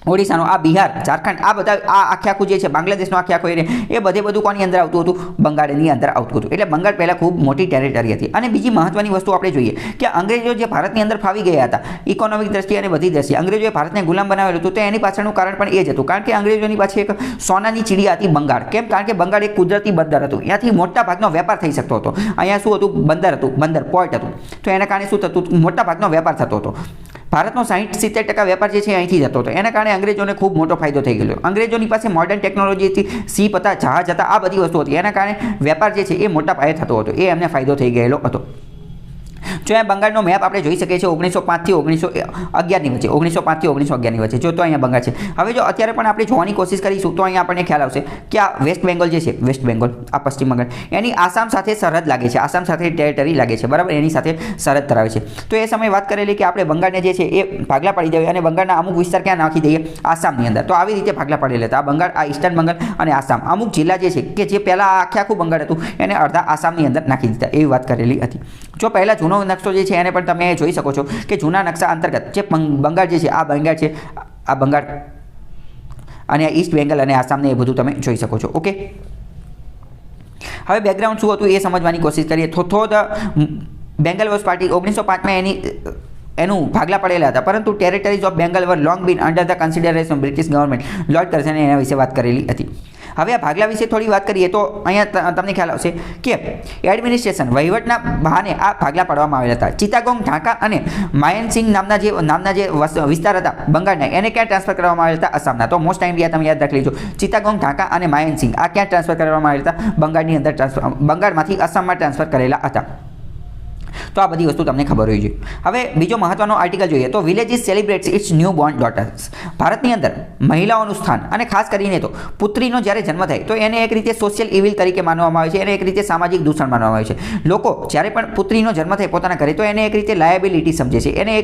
ઓડિશાનો, આ બિહાર, ઝારખંડ, આ બધા આ આખું જે છે બાંગ્લાદેશનો આખો એરિયા, એ બધું કોની અંદર આવતું હતું? બંગાળની અંદર આવતું હતું. એટલે બંગાળ પહેલાં ખૂબ મોટી ટેરેટરી હતી. અને બીજી મહત્વની વસ્તુ આપણે જોઈએ કે અંગ્રેજો જે ભારતની અંદર ફાવી ગયા હતા, ઇકોનોમિક દ્રષ્ટિએ અને બધી દ્રષ્ટિએ અંગ્રેજોએ ભારતને ગુલામ બનાવેલું હતું. તો એની પાછળનું કારણ પણ એ જ હતું, કારણ કે અંગ્રેજોની પાસે એક સોનાની ચીડિયા હતી બંગાળ. કેમ? કારણ કે બંગાળ એક કુદરતી બંદર હતું. ત્યાંથી મોટા ભાગનો વેપાર થઈ શકતો હતો. અહીંયા શું હતું? બંદર, પોર્ટ હતું. તો એના કારણે શું થતું? મોટા ભાગનો વેપાર થતો હતો. ભારતનો 60-70% વેપાર જે છે અહીંથી જતો હતો. એના કારણે અંગ્રેજોને ખૂબ મોટો ફાયદો થઈ ગયો. અંગ્રેજોની પાસે મોડર્ન ટેકનોલોજી હતી, શિપ હતા, જહાજ હતા, આ બધી વસ્તુ હતી. એના કારણે વેપાર જે છે એ મોટા પાયે થતો હતો. એ એમને ફાયદો થઈ ગયેલો હતો. જો આ બંગાળનો મેપ આપણે જોઈ શકીએ છીએ 1905 થી 1911ની વચ્ચે, 1905 થી 1911ની વચ્ચે. જો તો અહીંયા બંગાળ છે. હવે જો અત્યારે પણ આપણે જોવાની કોશિશ કરીશું તો અહીંયા આપણને ખ્યાલ આવશે કે આ વેસ્ટ બેંગોલ જે છે, વેસ્ટ બેંગોલ, આ પશ્ચિમ બંગાળ, એની આસામ સાથે સરહદ લાગે છે. આસામ સાથે ટેરેટરી લાગે છે, બરાબર, એની સાથે સરહદ ધરાવે છે. તો એ સમયે વાત કરેલી કે આપણે બંગાળને જે છે એ ભાગલા પાડી દેવી અને બંગાળના અમુક વિસ્તાર ક્યાં નાખી દઈએ? આસામની અંદર. તો આવી રીતે ભાગલા પાડેલા હતા. આ બંગાળ, આ ઈસ્ટર્ન બંગાળ અને આસામ, અમુક જિલ્લા જે છે કે જે પહેલાં આખું બંગાળ હતું એને અડધા આસામની અંદર નાખી દીધા, એવી વાત કરેલી હતી. જો પહેલાં જૂનો નકશો જે છે એને પણ તમે જોઈ શકો છો કે જૂના નકશા અંતર્ગત જે બંગાળ જે છે, આ બંગાળ છે, આ બંગાળ અને ઈસ્ટ બેંગલ અને આસામને એ બધું તમે જોઈ શકો છો. ઓકે, હવે બેકગ્રાઉન્ડ શું હતું એ સમજવાની કોશિશ કરીએ. Though the Bengal was parted 1905માં એનું ભાગલા પડેલા હતા, પરંતુ territories of Bengal were long been under the consideration British government. Lord કર્ઝને એના વિશે વાત કરેલી હતી. હવે આ ભાગલા વિશે થોડી વાત કરીએ તો અહીંયા તમને ખ્યાલ આવશે કે એડમિનિસ્ટ્રેશન, વહીવટના બહાને આ ભાગલા પાડવામાં આવેલા હતા. ચિત્તાગોંગ, ઢાકા અને માયનસિંગ નામના જે વિસ્તાર હતા બંગાળના, એને ક્યાં ટ્રાન્સફર કરવામાં આવેલા હતા? આસામના. તો મોસ્ટ ઇન્ડિયા તમે યાદ રાખી લેજો. ચિત્તાગોંગ, ઢાકા અને માયનસિંગ આ ક્યાં ટ્રાન્સફર કરવામાં આવેલા હતા? બંગાળની અંદર બંગાળમાંથી આસામમાં ટ્રાન્સફર કરેલા હતા. તો આ બધી વસ્તુ તમને ખબર હોવી જોઈએ. હવે બીજો મહત્વનો આર્ટિકલ જોઈએ તો villages celebrates its newborn daughters. ભારતની અંદર મહિલાઓનું સ્થાન અને ખાસ કરીને તો પુત્રીનો જ્યારે જન્મ થાય તો એને એક રીતે સોશિયલ ઇવિલ તરીકે માનવામાં આવે છે, એને એક રીતે સામાજિક દૂષણ માનવામાં આવે છે. લોકો જ્યારે પણ પુત્રીનો જન્મ થાય પોતાના ઘરે તો એને એક રીતે લાયબિલિટી સમજે છે, એને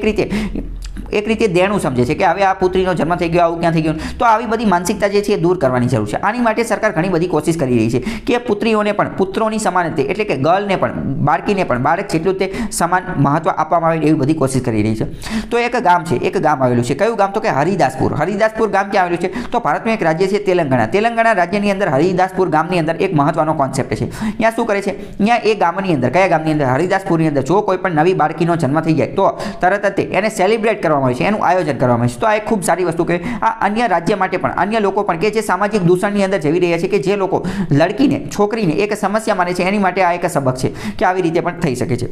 એક રીતે દેણું સમજે છે કે હવે આ પુત્રીનો જન્મ થઈ ગયો, આવું ક્યાં થઈ ગયું. તો આવી બધી માનસિકતા જે છે એ દૂર કરવાની જરૂર છે. આની માટે સરકાર ઘણી બધી કોશિશ કરી રહી છે કે પુત્રીઓને પણ પુત્રોની સમાન રીતે એટલે કે ગર્લને પણ બાળકીને પણ બાળક જેટલું તે સમાન મહત્વ આપવામાં આવે એવી બધી કોશિશ કરી રહી છે. તો એક ગામ આવેલું છે. કયું ગામ? તો કે હરિદાસપુર. હરિદાસપુર ગામ ક્યાં આવેલું છે? તો ભારતનું એક રાજ્ય છે તેલંગાણા. તેલંગાણા રાજ્યની અંદર હરિદાસપુર ગામની અંદર એક મહત્વનો કોન્સેપ્ટ છે. ત્યાં શું કરે છે? ત્યાં એ ગામની અંદર, કયા ગામની અંદર? હરિદાસપુરની અંદર જો કોઈ પણ નવી બાળકીનો જન્મ થઈ જાય તો તરત જ એને સેલિબ્રેટ કરવામાં આવે છે, એનું આયોજન કરવામાં આવે છે. તો આ એક ખૂબ સારી વસ્તુ કે આ અન્ય રાજ્ય માટે પણ અન્ય લોકો પણ કે જે સામાજિક દૂષણની અંદર જઈ રહ્યા છે, કે જે લોકો લડકીને છોકરીને એક સમસ્યા માને છે, એની માટે આ એક સબક છે કે આવી રીતે પણ થઈ શકે છે.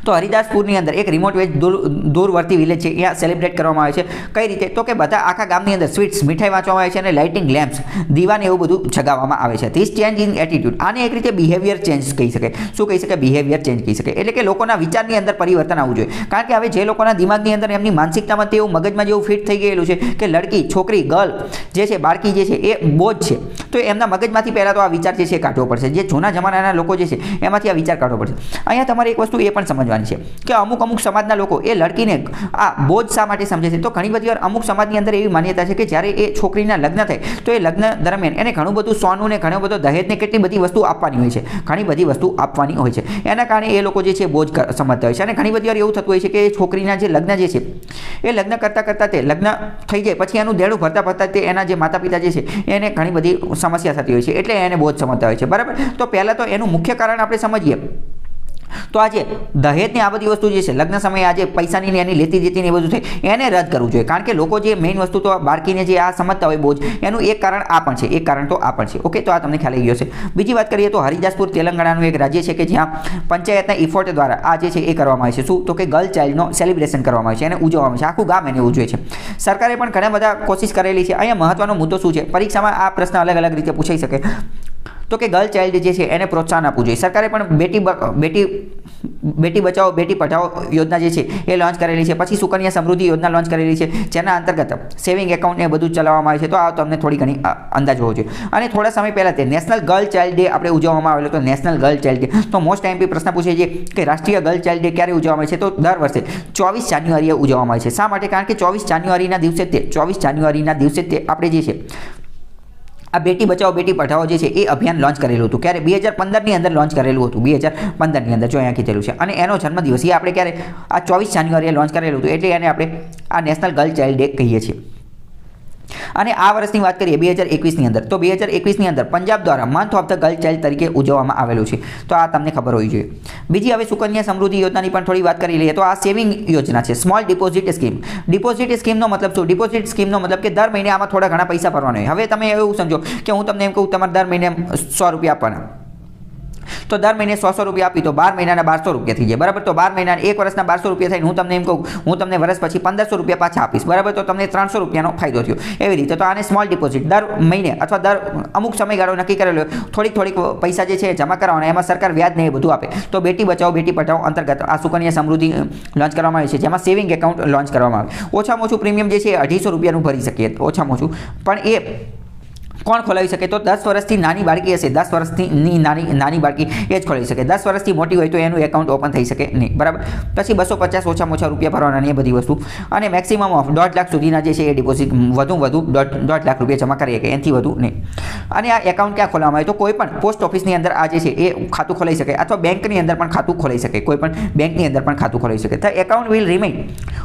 તો હરિદાસપુરની અંદર એક રિમોટ વેજ દૂરવર્તી વિલેજ છે, અહીંયા સેલિબ્રેટ કરવામાં આવે છે. કઈ રીતે? તો કે બધા આખા ગામની અંદર સ્વીટ્સ મીઠાઈ વાંચવામાં આવે છે અને લાઇટિંગ લેમ્પ્સ દીવાને એવું બધું જગાવવામાં આવે છે. ધીસ ચેન્જ ઇન એટીટ્યુડ, આને એક રીતે બિહેવિયર ચેન્જ કહી શકાય. શું કહી શકાય? બિહેવિયર ચેન્જ કહી શકાય. એટલે કે લોકોના વિચારની અંદર પરિવર્તન આવવું જોઈએ. કારણ કે હવે જે લોકોના દિમાગની અંદર એમની માનસિકતામાં તેવું મગજમાં જેવું ફિટ થઈ ગયેલું છે કે લડકી, છોકરી, ગર્લ જે છે, બાળકી જે છે એ બોજ છે. તો એમના મગજમાંથી પહેલાં તો આ વિચાર જે છે કાઢવો પડશે. જે જૂના જમાનાના લોકો જે છે એમાંથી આ વિચાર કાઢવો પડશે. અહીંયા તમારે એક વસ્તુ એ પણ સમજવાની છે કે અમુક સમાજના લોકો એ લડકીને આ બોજ શા માટે સમજે છે? તો ઘણી બધી વાર અમુક સમાજની અંદર એવી માન્યતા છે કે જ્યારે એ છોકરીના લગ્ન થાય તો એ લગ્ન દરમિયાન એને ઘણું બધું સોનું ને ઘણો બધો દહેજને કેટલી બધી વસ્તુ આપવાની હોય છે, ઘણી બધી વસ્તુ આપવાની હોય છે. એના કારણે એ લોકો જે છે બોજ સમજતા હોય છે. અને ઘણી બધી વાર એવું થતું હોય છે કે છોકરીના જે લગ્ન જે છે એ લગ્ન કરતાં તે લગ્ન થઈ જાય પછી એનું દેણું ભરતા તે એના જે માતા પિતા જે છે એને ઘણી બધી સમસ્યા થતી હોય છે, એટલે એને બોજ સમજતા હોય છે. બરાબર. તો પહેલાં તો એનું મુખ્ય કારણ આપણે સમજીએ તો આજે દહેજની આ બધી વસ્તુ જે છે લગ્ન સમયે આજે પૈસાની ને એની લેતી દેતીને એ બધું થાય એને રદ કરવું જોઈએ. કારણ કે લોકો જે મેઇન વસ્તુ તો બાળકીને જે આ સમજતા હોય બોજ, એનું એક કારણ આ પણ છે, એક કારણ તો આ પણ છે. ઓકે, તો આ તમને ખ્યાલ આવી ગયો છે. બીજી વાત કરીએ તો હરિદાસપુર તેલંગાણાનું એક રાજ્ય છે કે જ્યાં પંચાયતના ઇફોર્ટ દ્વારા આ જે છે એ કરવામાં આવે છે. શું? તો કે ગર્લ ચાઇલ્ડનો સેલિબ્રેશન કરવામાં આવે છે, એને ઉજવવામાં આવે છે. આખું ગામ એને ઉજવે છે. સરકારે પણ ઘણા બધા કોશિશ કરેલી છે. અહીંયા મહત્વનો મુદ્દો શું છે? પરીક્ષામાં આ પ્રશ્ન અલગ અલગ રીતે પૂછાઈ શકે. તો કે ગર્લ ચાઇલ્ડ જે છે એને પ્રોત્સાહન આપવું જોઈએ. સરકારે પણ બેટી બચાવો બેટી પઢાઓ યોજના જે છે એ લોન્ચ કરેલી છે. પછી સુકન્યા સમૃદ્ધિ યોજના લોન્ચ કરેલી છે, જેના અંતર્ગત સેવિંગ એકાઉન્ટ એ બધું ચલાવવામાં આવે છે. તો આ તમને થોડી ઘણી અંદાજ હોવો જોઈએ. અને થોડા સમય પહેલાં તે નેશનલ ગર્લ ચાઇલ્ડ ડે આપણે ઉજવવામાં આવેલો. તો નેશનલ ગર્લ ચાઇલ્ડ ડે તો મોસ્ટ ટાઈમ પ્રશ્ન પૂછે છે કે રાષ્ટ્રીય ગર્લ ચાઇલ્ડ ડે ક્યારે ઉજવવામાં આવે છે? તો દર વર્ષે 24 જાન્યુઆરીએ ઉજવવામાં આવે છે. શા માટે? કારણ કે 24 જાન્યુઆરીના દિવસે તે આપણે જે છે આ બેટી બચાવો બેટી પઢાઓ જે છે એ અભિયાન લોન્ચ કરેલું હતું. ક્યારે? 2015ની અંદર લોન્ચ કરેલું હતું. 2015ની અંદર જો અહીંયા કીધેલું છે. અને એનો જન્મદિવસ એ આપણે ક્યારે? આ 24 જાન્યુઆરીએ લોન્ચ કરેલું હતું. એટલે એને આપણે આ નેશનલ ગર્લ ચાઇલ્ડ ડે કહીએ છીએ. અને આ વર્ષની વાત કરીએ 2021ની અંદર, તો 2021ની અંદર પંજાબ દ્વારા month of the girl child તરીકે ઉજવવામાં આવેલું છે. તો આ તમને ખબર હોવી જોઈએ. બીજી હવે સુકન્યા સમૃદ્ધિ યોજનાની પણ થોડી વાત કરી લઈએ. તો આ સેવિંગ યોજના છે, સ્મોલ ડિપોઝિટ સ્કીમ. ડિપોઝિટ સ્કીમનો મતલબ શું? ડિપોઝિટ સ્કીમનો મતલબ કે દર મહિને આમાં થોડા ઘણા પૈસા ભરવાના હોય. હવે તમે એવું સમજો કે હું તમને એમ કહું તમારે દર મહિને 100 રૂપિયા આપવાના, તો દર મહિને 100 રૂપિયા આપી તો 12 મહિનાના 1200 રૂપિયા થઈ જાય. બરાબર. તો 12 મહિના એક વર્ષના 1200 રૂપિયા થઈને હું તમને એમ કહું હું તમને વર્ષ પછી 1500 રૂપિયા પાછા આપીશ. બરાબર. તો તમને 300 રૂપિયાનો ફાયદો થયો. એવી રીતે તો આને સ્મોલ ડિપોઝિટ દર મહિને અથવા દર અમુક સમયગાળો નક્કી કરેલો થોડીક પૈસા જે છે જમા કરવાના, એમાં સરકાર વ્યાજ ને એ બધું આપે. તો બેટી બચાવો બેટી પઢાઓ અંતર્ગત આ સુકન્યા સમૃદ્ધિ લોન્ચ કરવામાં આવી છે, જેમાં સેવિંગ એકાઉન્ટ લોન્ચ કરવામાં આવે. ઓછામાં ઓછું પ્રીમિયમ જે છે 250 રૂપિયાનું ભરી શકીએ ઓછામાં ઓછું. પણ એ કોણ ખોલાવી શકે? તો 10 વર્ષથી નાની બાળકી હશે, 10 વર્ષની નાની બાળકી એ જ ખોલાવી શકે. 10 વર્ષથી મોટી હોય તો એનું એકાઉન્ટ ઓપન થઈ શકે નહીં. બરાબર. પછી 250 ઓછામાં ઓછા રૂપિયા ભરવાના, એ બધી વસ્તુ. અને મેક્સિમમ ઓફ 1.5 લાખ સુધીના જે છે એ ડિપોઝિટ વધુ 1.5 લાખ રૂપિયા જમા કરી શકે, એનાથી વધુ નહીં. અને આ એકાઉન્ટ ક્યાં ખોલાવવામાં આવે? તો કોઈ પણ પોસ્ટ ઓફિસની અંદર આ જે છે એ ખાતું ખોલાઈ શકે, અથવા બેંકની અંદર પણ ખાતું ખોલાઈ શકે. કોઈ પણ બેંકની અંદર પણ ખાતું ખોલાઈ શકે. તો account will remain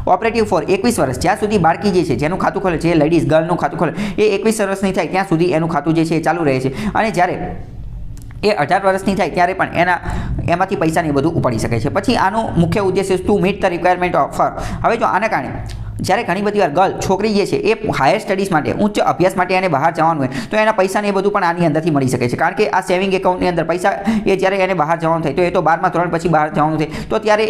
operative for 21 વર્ષ. જ્યાં સુધી બાળકી જે છે જેનું ખાતું ખોલે છે, લેડીઝ ગર્લનું ખાતું ખોલે એ 21 વર્ષની થાય ત્યાં સુધી એનું ખાતું જે છે એ ચાલુ રહે છે. અને જ્યારે એ 18 વર્ષની થાય ત્યારે પણ એમાંથી પૈસાને બધું ઉપાડી શકે છે. પછી આનો મુખ્ય ઉદ્દેશ to meet the requirement of. હવે જો આના કારણે જ્યારે ઘણી બધી વાર ગર્લ છોકરી જે છે એ હાયર સ્ટડીઝ માટે ઉચ્ચ અભ્યાસ માટે એને બહાર જવાનું હોય તો એના પૈસાને એ બધું પણ આની અંદરથી મળી શકે છે. કારણ કે આ સેવિંગ એકાઉન્ટની અંદર પૈસા એ જ્યારે એને બહાર જવાનું થાય તો એ તો 12મા ધોરણ પછી બહાર જવાનું થાય તો ત્યારે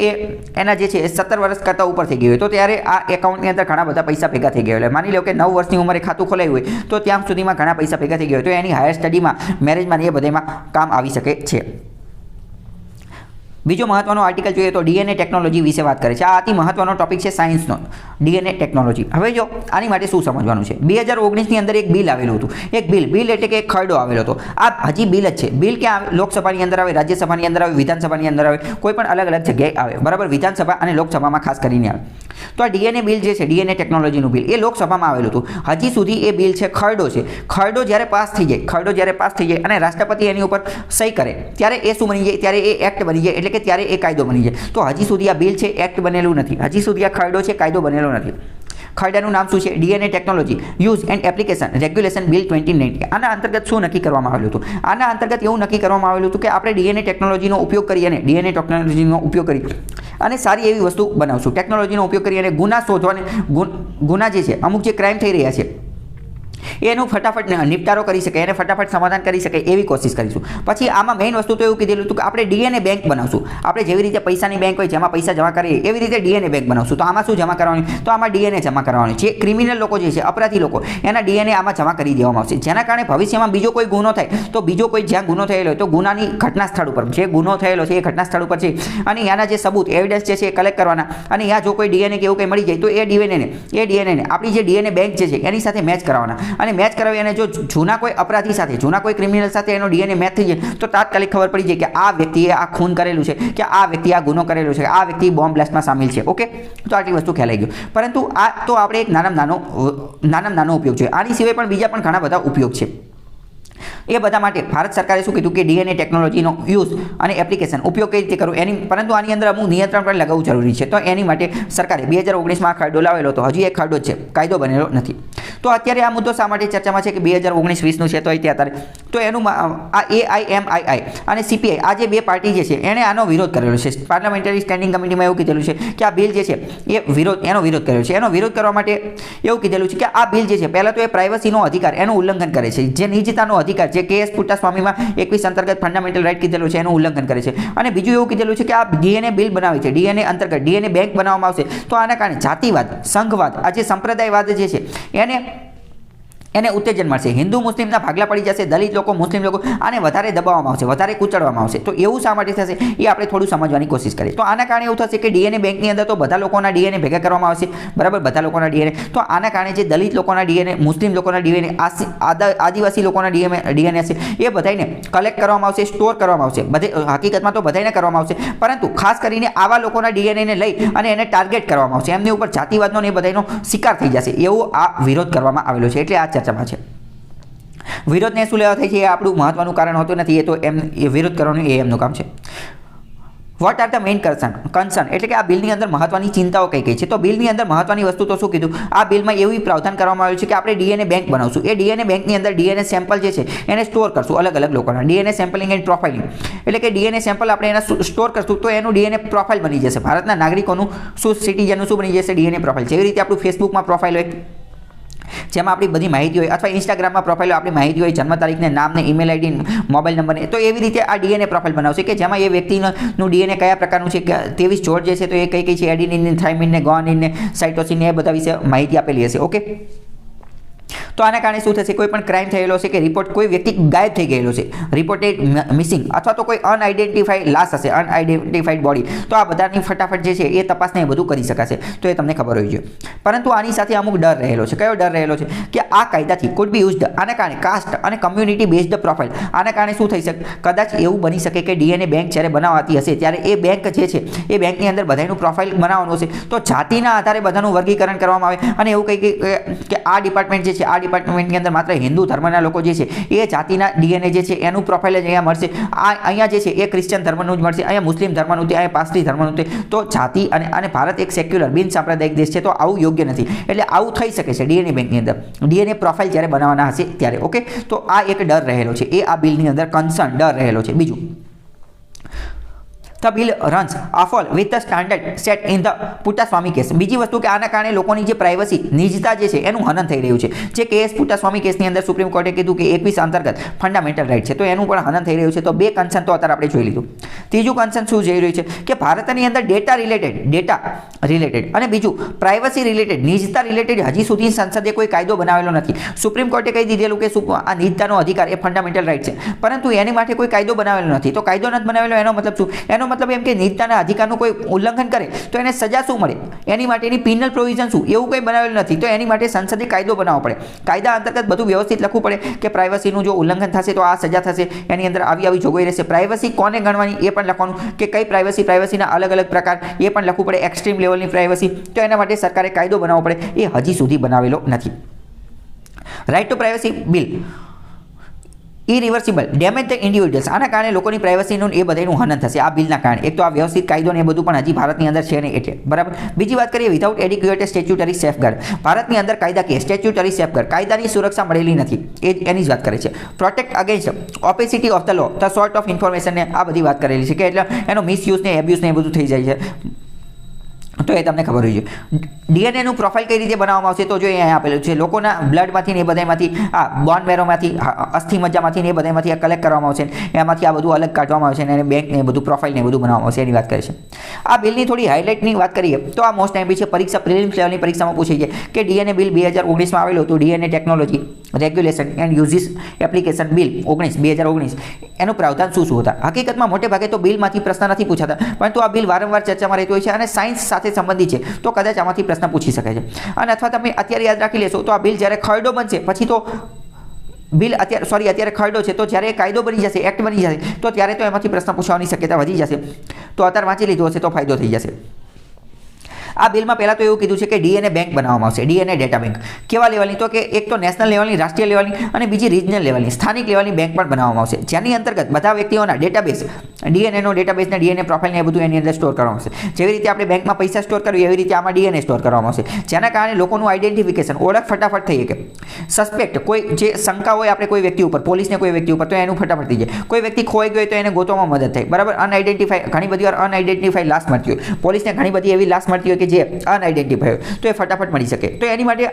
એના જે છે 17 વર્ષ કરતાં ઉપર થઈ ગયું હોય તો ત્યારે આ એકાઉન્ટની અંદર ઘણા બધા પૈસા ભેગા થઈ ગયા હોય. માની લો કે 9 વર્ષની ઉંમરે ખાતું ખોલાયું હોય તો ત્યાં સુધીમાં ઘણા પૈસા ભેગા થઈ ગયા હોય તો એની હાયર સ્ટડીમાં મેરેજમાં એ બધામાં કામ આવી શકે છે. બીજો મહત્વનો આર્ટિકલ જોઈએ તો ડીએનએ ટેકનોલોજી વિશે વાત કરે છે. આ અતિ મહત્વનો ટોપિક છે સાયન્સનો, ડીએનએ ટેકનોલોજી. હવે જો આની માટે શું સમજવાનું છે, 2019ની અંદર એક બિલ આવેલું હતું. એક બિલ એટલે કે એક ખરડો આવેલો હતો. આ હજી બિલ જ છે. બિલ ક્યાં આવે? લોકસભાની અંદર આવે, રાજ્યસભાની અંદર આવે, વિધાનસભાની અંદર આવે, કોઈ પણ અલગ અલગ જગ્યાએ આવે, બરાબર. વિધાનસભા અને લોકસભામાં ખાસ કરીને આવે. તો આ ડીએનએ બિલ જે છે, ડીએનએ ટેકનોલોજીનું બિલ, એ લોકસભામાં આવેલું હતું. હજી સુધી એ બિલ છે, ખરડો છે. ખરડો જ્યારે પાસ થઈ જાય અને રાષ્ટ્રપતિ એની ઉપર સહી કરે ત્યારે એ શું બની જાય? ત્યારે એ એક્ટ બની જાય, એટલે કે ત્યારે એ કાયદો બની જાય. તો હજી સુધી આ બિલ છે, એક્ટ બનેલું નથી. હજી સુધી આ ખરડો છે, કાયદો બનેલો નથી. ખરડાનું નામ શું છે? DNA technology use and application regulation bill 2019. આના અંતર્ગત શું નક્કી કરવામાં આવેલું હતું? આના અંતર્ગત એવું નક્કી કરવામાં આવેલું હતું કે આપણે ડીએનએ ટેકનોલોજીનો ઉપયોગ કરી અને ડીએનએ ટેકનોલોજીનો ઉપયોગ કરી અને સારી એવી વસ્તુ બનાવશું. ટેકનોલોજીનો ઉપયોગ કરી અને ગુના શોધવાને ગુના જે છે, અમુક જે ક્રાઇમ થઈ રહ્યા છે એનું ફટાફટ નિપટારો કરી શકે, એને ફટાફટ સમાધાન કરી શકે એવી કોશિશ કરીશું. પછી આમાં મેઇન વસ્તુ તો એવું કીધેલું હતું કે આપણે ડીએનએ બેંક બનાવશું. આપણે જેવી રીતે પૈસાની બેંક હોય જેમાં પૈસા જમા કરીએ એવી રીતે ડીએનએ બેંક બનાવશું. તો આમાં શું જમા કરવાની? તો આમાં ડીએનએ જમા કરવાની. જે ક્રિમિનલ લોકો જે છે, અપરાધી લોકો, એના ડીએનએ આમાં જમા કરી દેવામાં આવશે. જેના કારણે ભવિષ્યમાં બીજો કોઈ ગુનો થાય તો બીજો કોઈ જ્યાં ગુનો થયેલો હોય તો ગુનાની ઘટના સ્થળ ઉપર જે ગુનો થયેલો છે એ ઘટના સ્થળ ઉપર છે અને એના જે સબૂત એવિડન્સ જે છે એ કલેક્ટ કરવાના અને ત્યાં જો કોઈ ડીએનએ કે એવું કંઈ મળી જાય તો એ ડીએનએને આપણી જે ડીએનએ બેંક જે છે એની સાથે મેચ કરાવવાના અને મેચ કરાવી અને જો જૂના કોઈ અપરાધી સાથે, જૂના કોઈ ક્રિમિનલ સાથે એનો ડીએનએ મેચ થઈ જાય તો તાત્કાલિક ખબર પડી જાય કે આ વ્યક્તિએ આ ખૂન કરેલું છે, કે આ વ્યક્તિએ આ ગુનો કરેલો છે, આ વ્યક્તિ બોમ્બ બ્લાસ્ટમાં સામેલ છે. ઓકે, તો આટલી વસ્તુ ખ્યાલ આવી ગયો. પરંતુ આ તો આપણે એક નાનામાં નાનો ઉપયોગ છે. આની સિવાય પણ બીજા પણ ઘણા બધા ઉપયોગ છે. એ બધા માટે ભારત સરકારે શું કીધું કે ડીએનએ ટેકનોલોજીનો યુઝ અને એપ્લિકેશન ઉપયોગ કઈ રીતે કરવો એની, પરંતુ આની અંદર અમુક નિયંત્રણ પણ લગાવવું જરૂરી છે. તો એની માટે સરકારે 2019માં ખરડો લાવેલો હતો. હજી એક ખરડો જ છે, કાયદો બનેલો નથી. તો અત્યારે આ મુદ્દો શા માટે ચર્ચામાં છે કે 2019-20નું છે તો અત્યારે તો એનું આ AIMII અને CPI આ જે બે પાર્ટી જે છે એણે આનો વિરોધ કરેલો છે. પાર્લામેન્ટરી સ્ટેન્ડિંગ કમિટીમાં એવું કીધેલું છે કે આ બિલ જે છે એનો વિરોધ કર્યો છે. એનો વિરોધ કરવા માટે એવું કીધેલું છે કે આ બિલ જે છે પહેલાં તો એ પ્રાઇવસીનો અધિકાર એનું ઉલ્લંઘન કરે છે. જે નિજતાનો અધિકાર જે KS પુટ્ટાસ્વામીમાં 21 અંતર્ગત ફંડામેન્ટલ રાઇટ કીધેલું છે એનું ઉલ્લંઘન કરે છે. અને બીજું એવું કીધેલું છે કે આ ડીએનએ બિલ બનાવે છે, ડીએનએ અંતર્ગત ડીએનએ બેંક બનાવવામાં આવશે તો આના કારણે જાતિવાદ, સંઘવાદ, આ જે સંપ્રદાયવાદ જે છે એને ઉત્તેજન મળશે. હિન્દુ મુસ્લિમના ભાગલા પડી જશે, દલિત લોકો, મુસ્લિમ લોકો આને વધારે દબાવવામાં આવશે, વધારે કૂચડવામાં આવશે. તો એવું શા માટે થશે એ આપણે થોડું સમજવાની કોશિશ કરીએ. તો આના કારણે એવું થશે કે ડીએનએ બેંકની અંદર તો બધા લોકોના ડીએનએ ભેગા કરવામાં આવશે, બરાબર, બધા લોકોના ડીએનએ. તો આના કારણે જે દલિત લોકોના ડીએનએ, મુસ્લિમ લોકોના ડીએનએ, આદિવાસી લોકોના ડીએનએ છે એ બધાને કલેક્ટ કરવામાં આવશે, સ્ટોર કરવામાં આવશે. બધે હકીકતમાં તો બધાને કરવામાં આવશે, પરંતુ ખાસ કરીને આવા લોકોના ડીએનએને લઈ અને એને ટાર્ગેટ કરવામાં આવશે. એમની ઉપર જાતિવાદનો ને એ બધાનો શિકાર થઈ જશે એવો આ વિરોધ કરવામાં આવેલો છે. એટલે આ ચર્ચામાં છે. વિરોધને શું લેવા થાય છે એ આપણું મહત્વનું કારણ હોતું નથી. એ તો વિરોધ કરવાનું એ એમનું કામ છે. What are the main concern એટલે કે આ બિલની અંદર મહત્વની ચિંતાઓ કઈ કઈ છે? તો બિલની અંદર મહત્વની વસ્તુ તો શું કીધું? આ બિલમાં એવું પ્રાવધાન કરવામાં આવ્યું છે કે આપણે ડીએનએ બેંક બનાવશું. એ ડીએનએ બેંકની અંદર ડીએનએ સેમ્પલ જે છે એને સ્ટોર કરશું, અલગ અલગ લોકોના ડીએનએ સેમ્પલિંગ એન્ડ પ્રોફાઇલિંગ એટલે કે ડીએનએ સેમ્પલ આપણે એના સ્ટોર કરશું તો એનું ડીએનએ પ્રોફાઇલ બની જશે. ભારતના નાગરિકોનું શું, સિટીઝનનું શું બની જશે? DNA profile. જેવી રીતે આપણું ફેસબુકમાં પ્રોફાઇલ હોય જેમાં આપણી બધી માહિતી હોય, અથવા ઇન્સ્ટાગ્રામમાં પ્રોફાઇલ આપણી માહિતી હોય, જન્મ તારીખને, નામને, ઈમેલ આઈડી, મોબાઈલ નંબરને, તો એવી રીતે આ ડીએનએ પ્રોફાઇલ બનાવશે કે જેમાં એ વ્યક્તિનું ડીએનએ કયા પ્રકારનું છે, 23 જોડ જે છે તો એ કઈ કઈ છે, એડિનિન, થાઇમિન ને, ગોઆનિન ને, સાઇટોસિન એ બધા વિશે માહિતી આપેલી હશે. ઓકે, તો આના કારણે શું થશે? કોઈ પણ ક્રાઇમ થયેલો છે કે રિપોર્ટ, કોઈ વ્યક્તિ ગાયબ થઈ ગયેલો છે, રિપોર્ટેડ મિસિંગ, અથવા તો કોઈ અનઆઇડેન્ટિફાઈડ લાશ હશે, અનઆઇડેન્ટિફાઈડ બોડી, તો આ બધાની ફટાફટ જે છે એ તપાસને એ બધું કરી શકાશે. તો એ તમને ખબર હોવી જોઈએ. પરંતુ આની સાથે અમુક ડર રહેલો છે. કયો ડર રહેલો છે? કે આ કાયદાથી કુડ બી યુઝડ, આના કારણે કાસ્ટ અને કમ્યુનિટી બેઝડ પ્રોફાઇલ, આના કારણે શું થઈ શકે? કદાચ એવું બની શકે કે ડીએનએ બેંક જ્યારે બનાવાતી હશે ત્યારે એ બેંક જે છે એ બેંકની અંદર બધાનું પ્રોફાઇલ બનાવવાનું હશે તો જાતિના આધારે બધાનું વર્ગીકરણ કરવામાં આવે અને એવું કંઈ કે આ ડિપાર્ટમેન્ટ જે છે, આ ડિપાર્ટમેન્ટની અંદર માત્ર હિન્દુ ધર્મના લોકો જે છે એ જાતિના ડીએનએ જે છે એનું પ્રોફાઇલ જ અહીંયા મળશે. અહીંયા જે છે એ ક્રિશ્ચિયન ધર્મનું જ મળશે, અહીંયા મુસ્લિમ ધર્મનું તે, અહીંયા પારસી ધર્મનું તે. તો જાતિ અને ભારત એક સેક્યુલર બિન સાંપ્રદાયિક દેશ છે તો આવું યોગ્ય નથી. એટલે આવું થઈ શકે છે ડીએનએ બેંકની અંદર, ડીએનએ પ્રોફાઇલ જ્યારે બનાવવાના હશે ત્યારે. ઓકે, તો આ એક ડર રહેલો છે, એ આ બિલની અંદર કન્સર્ન, ડર રહેલો છે. બીજું, The bill runs afoul with the standard set in the Puttaswamy case. બીજી વસ્તુ કે આના કારણે લોકોની જે પ્રાઇવસી, નિજતા જે છે એનું હનન થઈ રહ્યું છે. જે કેસ પુટ્ટાસ્વામી કેસની અંદર સુપ્રીમ કોર્ટે કીધું કે 21 અંતર્ગત ફંડામેન્ટલ રાઇટ છે તો એનું પણ હનન થઈ રહ્યું છે. તો બે કન્સર્ન તો અત્યારે આપણે જોઈ લીધું. ત્રીજું કન્સર્ન શું જઈ રહ્યું છે કે ભારતની અંદર ડેટા રિલેટેડ અને બીજું પ્રાઇવસી રિલેટેડ, નિજતા રિલેટેડ હજી સુધી સંસદે કોઈ કાયદો બનાવેલો નથી. સુપ્રીમ કોર્ટે કહી દીધેલું કે આ નિજતાનો અધિકાર એ ફંડામેન્ટલ રાઇટ છે, પરંતુ એની માટે કોઈ કાયદો બનાવેલો નથી. તો કાયદો નથી બનાવેલો એનો મતલબ શું? એનો મતલબ એમ કે નીચતાના અધિકારનું કોઈ ઉલ્લંઘન કરે તો એને સજા શું મળે, એની માટેની પિનલ પ્રોવિઝન શું, એવું કંઈ બનાવેલું નથી. તો એની માટે સંસદે કાયદો બનાવવો પડે. કાયદા અંતર્ગત બધું વ્યવસ્થિત લખવું પડે કે પ્રાઇવસીનું જો ઉલ્લંઘન થશે તો આ સજા થશે, એની અંદર આવી જોગવાઈ રહેશે. પ્રાઇવસી કોને ગણવાની એ પણ લખવાનું, કે કઈ પ્રાઇવસીના અલગ અલગ પ્રકાર એ પણ લખવું પડે. એક્સ્ટ્રીમ લેવલની પ્રાઇવસી, તો એના માટે સરકારે કાયદો બનાવવો પડે. એ હજી સુધી બનાવેલો નથી. Right to privacy bill irreversible damage the individuals, આના કારણે લોકોની પ્રાઇવસીનું એ બધાનું હનન થશે આ બિલના કારણે. એક તો આ વ્યવસ્થિત કાયદો ને એ બધું પણ હજી ભારતની અંદર છે નહીં એટલે, બરાબર. બીજી વાત કરીએ, વિધાઉટ એડિક્યુએટ સ્ટેચ્યુટરી સેફગાર્ડ, ભારતની અંદર કાયદાકીય સ્ટેચ્યુટરી સેફગાર્ડ, કાયદાની સુરક્ષા મળેલી નથી, એની જ વાત કરે છે. Protect against opacity of the law, the sort of information ને આ બધી વાત કરેલી છે કે એટલે એનો મિસયુઝ ને એબ્યુઝ ને એ બધું થઈ જાય છે, તો એ તમને ખબર હોય છે. ડીએનએનું પ્રોફાઇલ કઈ રીતે બનાવવામાં આવશે, તો જો અહીંયા આપેલું છે, લોકોના બ્લડમાંથી ને એ બધામાંથી, આ બોન મેરોમાંથી, અસ્થિ મજ્જામાંથી ને એ બધામાંથી કલેક્ટ કરવામાં આવશે, એમાંથી આ બધું અલગ કાઢવામાં આવશે અને બેંક ને બધું પ્રોફાઇલ ને બધું બનાવવામાં આવશે, એની વાત કરે છે. આ બિલની થોડી હાઇલાઇટની વાત કરીએ તો આ મોસ્ટ ટાઈમ છે, પરીક્ષા પ્રિલિમ્સ લેવલની પરીક્ષામાં પૂછાઈ છે કે ડીએનએ બિલ 2019માં આવેલું હતું, DNA technology regulation and uses application bill 2019 એનું પ્રાવધાન શું હતા. હકીકતમાં મોટે ભાગે તો બિલમાંથી પ્રશ્ન નથી પૂછાતા, પરંતુ આ બિલ વારંવાર ચર્ચામાં રહેતું હોય છે અને સાયન્સ સાથે સંબંધિત છે, તો કદાચ આમાંથી પ્રશ્ન પૂછી શકાય છે. અને અથવા તમે અત્યારે યાદ રાખી લેશો તો આ બિલ જ્યારે ખરડો બનશે પછી તો બિલ અત્યારે ખરડો છે, તો જ્યારે કાયદો બની જશે, એક્ટ બની જશે, તો ત્યારે તો એમાંથી પ્રશ્ન પૂછવાની શક્યતા વધી જશે. તો અત્યારે વાંચી લીધું હશે તો ફાયદો થઈ જશે. આ બિલમાં પહેલાં તો એવું કીધું છે કે ડીએનએ બેંક બનાવવામાં આવશે, ડીએનએ ડેટા બેંક. કેવા લેવલની, તો કે એક તો નેશનલ લેવલની, રાષ્ટ્રીય લેવલની અને બીજી રિજનલ લેવલની, સ્થાનિક લેવલની બેંક પણ બનાવવામાં આવશે, જેની અંતર્ગત બધા વ્યક્તિઓના ડેટાબેઝ, ડીએનએનો ડેટાબેઝ ને ડીએનએ પ્રોફાઇલ ને એ બધું એની અંદર સ્ટોર કરવામાં આવશે. જેવી રીતે આપણે બેંકમાં પૈસા સ્ટોર કરવી એવી રીતે આમાં ડીએનએ સ્ટોર કરવામાં આવશે, જેના કારણે લોકોનું આઈડેન્ટિફિકેશન, ઓળખ ફટાફટ થઈ શકે. સસ્પેક્ટ કોઈ જે શંકા હોય આપણે કોઈ વ્યક્તિ ઉપર, પોલીસને કોઈ વ્યક્તિ ઉપર, તો એનું ફટાફટ થઈ જાય. કોઈ વ્યક્તિ ખોઈ ગયો તો એને ગોતવામાં મદદ થાય, બરાબર. અનઆઇડેન્ટિફાઈ, ઘણી બધી વાર અનઆઇડેન્ટિફાઈ લાશ મળતી હોય, પોલીસને ઘણી બધી એવી લાશ મળતી હોય કે જે અનઆઇડેન્ટિફાઈ હોય, તો એ ફટાફટ મળી શકે. તો એની માટે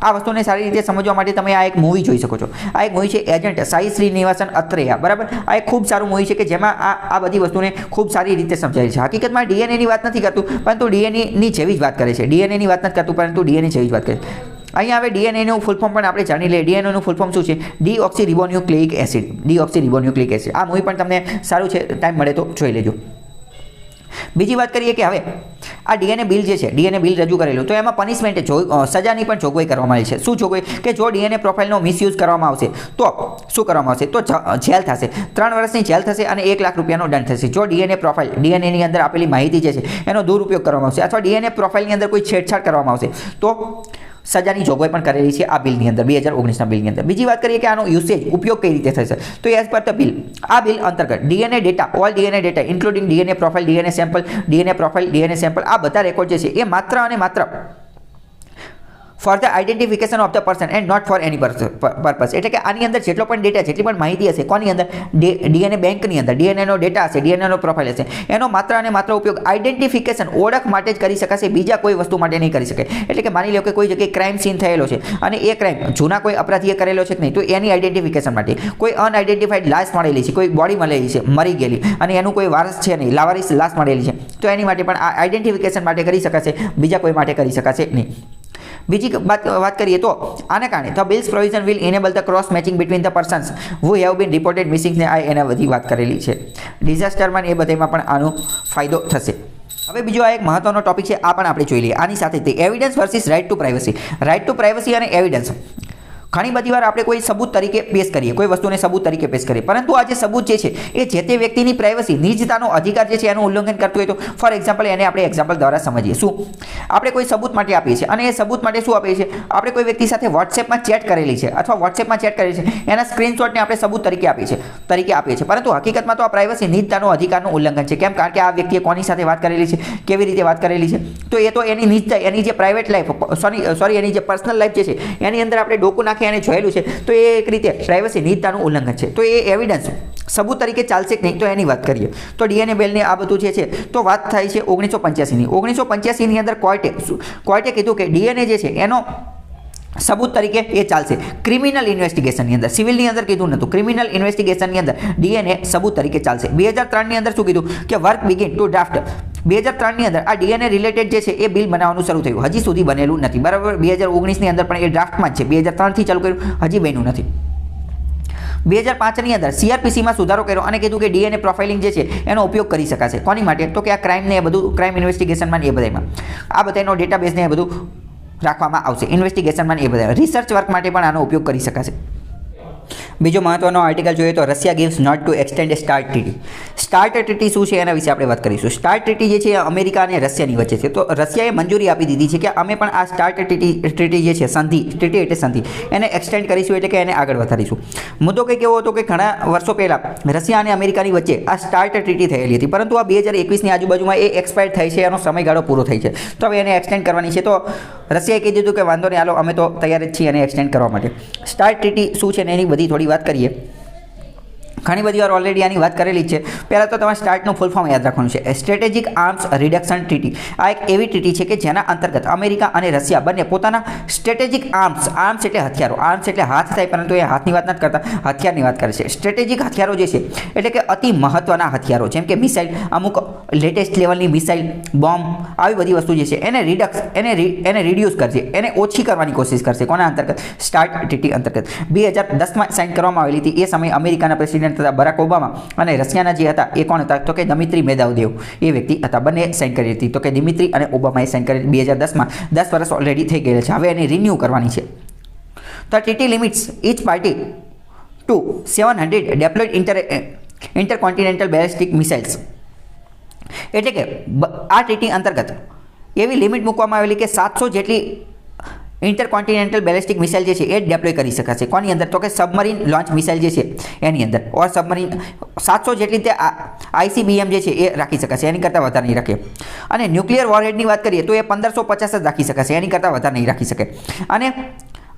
આ વસ્તુને સારી રીતે સમજવા માટે તમે આ એક મૂવી જોઈ શકો છો. આ એક મૂવી છે એજન્ટ સાઈ શ્રીનિવાસન અત્રેયા, બરાબર. આ એક ખૂબ સારું મૂવી છે કે જેમાં આ બધી વસ્તુને ખૂબ સારી રીતે સમજાય છે. હકીકતમાં ડીએનએની વાત નથી કરતું, પરંતુ ડીએનએની જેવી જ વાત કરે છે. ડીએનએની વાત નથી કરતું, પરંતુ ડીએનએ જેવી જ વાત કરે છે. અહીંયા હવે ડીએનએનું ફૂલ ફોર્મ પણ આપણે જાણી લઈએ. ડીએનએનું ફૂલ ફોર્મ શું છે? ડીઓક્સીરિબોન્યુક્લિક એસિડ. ડીઓક્સીરિબોન્યુક્લિક એસિડ. આ મૂવી પણ તમને સારું છે, ટાઈમ મળે તો જોઈ લેજો. બીજી વાત કરીએ કે હવે આ ડીએનએ બિલ જે છે, ડીએનએ બિલ રજૂ કરેલું, તો એમાં પનિશમેન્ટ સજાની પણ જોગવાઈ કરવામાં આવી છે. શું જોગવાઈ? કે જો ડીએનએ પ્રોફાઇલનો મિસયુઝ કરવામાં આવશે તો શું કરવામાં આવશે? તો જેલ થશે, 3 વર્ષની જેલ થશે અને 1 લાખ રૂપિયાનો દંડ થશે. જો ડીએનએ પ્રોફાઇલ, ડીએનએની અંદર આપેલી માહિતી જે છે એનો દુરુપયોગ કરવામાં આવશે અથવા ડીએનએ પ્રોફાઇલની અંદર કોઈ છેડછાડ કરવામાં આવશે તો સજાની જોગવાઈ પણ કરેલી છે આ બિલની અંદર, 2019ના બિલની અંદર. બીજી વાત કરીએ કે આનો યુસેજ, ઉપયોગ કઈ રીતે થશે, તો એઝ પર ધ બિલ, આ બિલ અંતર્ગત DNA data, all DNA data including DNA profile, DNA sample, DNA profile, DNA sample, આ બધા રેકોર્ડ જે છે એ માત્ર અને માત્ર for the identification of the person and not for any purpose. એટલે કે આની અંદર જેટલો પણ ડેટા, જેટલી પણ માહિતી હશે, કોની અંદર? ડીએનએ બેંકની અંદર ડીએનએનો ડેટા હશે, ડીએનએનો પ્રોફાઇલ હશે, એનો માત્ર અને માત્ર ઉપયોગ આઇડેન્ટિફિકેશન, ઓળખ માટે જ કરી શકાશે, બીજા કોઈ વસ્તુ માટે નહીં કરી શકે. એટલે કે માની લો કે કોઈ જગ્યાએ ક્રાઇમ સીન થયેલો છે અને એ ક્રાઇમ જૂના કોઈ અપરાધીએ કરેલો છે કે નહીં, તો એની આઇડેન્ટિફિકેશન માટે કોઈ અનઆઇડેન્ટિફાઈડ લાશ મળેલી છે, કોઈ બોડી મળેલી છે મરી ગયેલી અને એનું કોઈ વારસ છે નહીં, લાવારીસ લાશ મળેલી છે, તો એની માટે પણ આ આઇડેન્ટિફિકેશન માટે કરી શકાશે, બીજા કોઈ માટે કરી શકાશે નહીં. બીજી વાત કરીએ તો આના કારણે the bills provision will enable the cross matching between the persons who have been reported missing ને આ એના બધી વાત કરેલી છે. ડિઝાસ્ટરમાં એ બધામાં પણ આનો ફાયદો થશે. હવે બીજો આ એક મહત્વનો ટોપિક છે, આ પણ આપણે જોઈ લઈએ. આની સાથે તે evidence versus right to privacy. Right to privacy અને એવિડન્સ ઘણી બધી વાર આપણે કોઈ સબૂત તરીકે પેશ કરીએ, કોઈ વસ્તુને સબૂત તરીકે પેશ કરીએ, પરંતુ આ જે સબૂત જે છે એ જે તે વ્યક્તિની પ્રાઇવસી, નિજતાનો અધિકાર જે છે એનું ઉલ્લંઘન કરતું હોય તો ફોર એક્ઝામ્પલ એને આપણે એક્ઝામ્પલ દ્વારા સમજીએ. શું આપણે કોઈ સબૂત માટે આપીએ છીએ અને એ સબૂત માટે શું આપીએ છીએ? આપણે કોઈ વ્યક્તિ સાથે વોટ્સએપમાં ચેટ કરેલી છે અથવા વોટ્સએપમાં ચેટ કરેલી છે, એના સ્ક્રીનશોટને આપણે સબૂત તરીકે આપીએ છીએ, પરંતુ હકીકતમાં તો આ પ્રાઇવસી, નિજતાનો અધિકારનું ઉલ્લંઘન છે. કેમ? કારણ કે આ વ્યક્તિએ કોની સાથે વાત કરેલી છે, કેવી રીતે વાત કરેલી છે, તો એ તો એની નિજતા, એની જે પ્રાઇવેટ લાઈફ, એની જે પર્સનલ લાઈફ જે છે એની અંદર આપણે ડોકું નાખી અને જોયેલું છે, તો એ એક રીતે પ્રાઇવસી, નિજતાનું ઉલ્લંઘન છે. તો એ એવિડન્સ સબૂત તરીકે ચાલશે કે નહીં, તો એની વાત કરીએ. તો ડીએનએ બેલને આ બધું જે છે તો વાત થાય છે 1985ની. 1985ની અંદર કોર્ટે કીધું કે ડીએનએ જે છે એનો સબૂત તરીકે એ ચાલશે ક્રિમિનલ ઇન્વેસ્ટિગેશનની અંદર. સિવિલની અંદર કીધું નહોતું, ક્રિમિનલ ઇન્વેસ્ટિગેશનની અંદર ડીએનએ સબૂત તરીકે ચાલશે. 2003ની અંદર શું કીધું કે વર્ક બિગિન ટુ ડ્રાફ્ટ. 2003ની અંદર આ ડીએનએ રિલેટેડ જે છે એ બિલ બનાવવાનું શરૂ થયું, હજી સુધી બનેલું નથી, બરાબર. 2019ની અંદર પણ એ ડ્રાફ્ટમાં જ છે, 2003થી ચાલુ કર્યું, હજી બન્યું નથી. 2005ની અંદર CRPCમાં સુધારો કર્યો અને કીધું કે DNA પ્રોફાઇલિંગ જે છે એનો ઉપયોગ કરી શકાશે. કોની માટે? તો કે આ ક્રાઇમને એ બધું ક્રાઇમ ઇન્વેસ્ટિગેશનમાં એ બધામાં આ બધાનો ડેટાબેઝને એ બધું રાખવામાં આવશે. ઇન્વેસ્ટિગેશનમાં એ બધા રિસર્ચ વર્ક માટે પણ આનો ઉપયોગ કરી શકાશે. બીજો મહત્વનો આર્ટિકલ જોઈએ તો Russia gives note to extend start treaty. Start treaty શું છે એના વિશે આપણે વાત કરીશું. સ્ટાર્ટ ટ્રીટી જે છે અમેરિકા અને રશિયાની વચ્ચે છે. તો રશિયાએ મંજૂરી આપી દીધી છે કે અમે પણ આ સ્ટાર્ટ ટ્રીટી જે છે ટ્રીટી એટલે સંધિ એને એક્સટેન્ડ કરીશું, એટલે કે એને આગળ વધારીશું. મુદ્દો કંઈક એવો હતો કે ઘણા વર્ષો પહેલાં રશિયા અને અમેરિકાની વચ્ચે આ સ્ટાર્ટ ટ્રીટી થયેલી હતી, પરંતુ આ 2021ની આજુબાજુમાં એ એક્સપાયર થાય છે, એનો સમયગાળો પૂરો થાય છે. તો હવે એને એક્સટેન્ડ કરવાની છે. તો રશિયાએ કહી દીધું કે વાંધો નહીં, હાલો અમે તો તૈયાર જ છીએ એને એક્સટેન્ડ કરવા માટે. સ્ટાર્ટ ટ્રીટી શું છે ને એની બધી થોડી વાત કરીએ. ઘણી બધી વાર ઓલરેડી આની વાત કરેલી છે. પહેલાં તો તમારે સ્ટાર્ટનું ફૂલ ફોર્મ યાદ રાખવાનું છે. Strategic arms reduction treaty. આ એક એવી ટ્રીટી છે કે જેના અંતર્ગત અમેરિકા અને રશિયા બંને પોતાના સ્ટ્રેટેજિક આર્મ્સ એટલે હથિયારો, આર્મ્સ એટલે હાથ થાય, પરંતુ એ હાથની વાત નથી કરતા, હથિયારની વાત કરે છે. સ્ટ્રેટેજિક હથિયારો જે છે એટલે કે અતિ મહત્વના હથિયારો, જેમ કે મિસાઇલ, અમુક લેટેસ્ટ લેવલની મિસાઇલ, બોમ્બ, આવી બધી વસ્તુ જે છે એને રિડ્યુસ કરશે, એને ઓછી કરવાની કોશિશ કરશે. કોના અંતર્ગત? સ્ટાર્ટ ટ્રીટી અંતર્ગત. 2010માં સાઇન કરવામાં આવેલી હતી. એ સમયે અમેરિકાના પ્રેસિડેન્ટ તથા બરાક ઓબામા અને રશિયાના જે હતા એ કોણ હતા? તો કે દિમિત્રી મેદવેદેવ એ વ્યક્તિ હતા. બંને સાઇન કરી હતી. તો કે દિમિત્રી અને ઓબામાએ સાઇન કરી 2010માં. 10 વર્ષ ઓલરેડી થઈ ગયેલા છે. હવે એને રિન્યૂ કરવાની છે. તો treaty limits each party to 700 deployed intercontinental ballistic missiles. એટલે કે આ ટ્રીટી અંતર્ગત એવી લિમિટ મૂકવામાં આવેલી કે 700 જેટલી ઇન્ટરકોન્ટિનેન્ટલ બેલિસ્ટિક મિસાઇલ જે છે એ ડેપ્લોય કરી શકાશે. કોની અંદર? તો કે સબમરીન લોન્ચ મિસાઇલ જે છે એની અંદર, ઓર સબમરીન 700 જેટલી તે ICBM જે છે એ રાખી શકાશે, એની કરતાં વધારે નહીં રાખે. અને ન્યુક્લિયર વોરહેડની વાત કરીએ તો એ 1550 જ રાખી શકાશે, એની કરતાં વધારે નહીં રાખી શકે. અને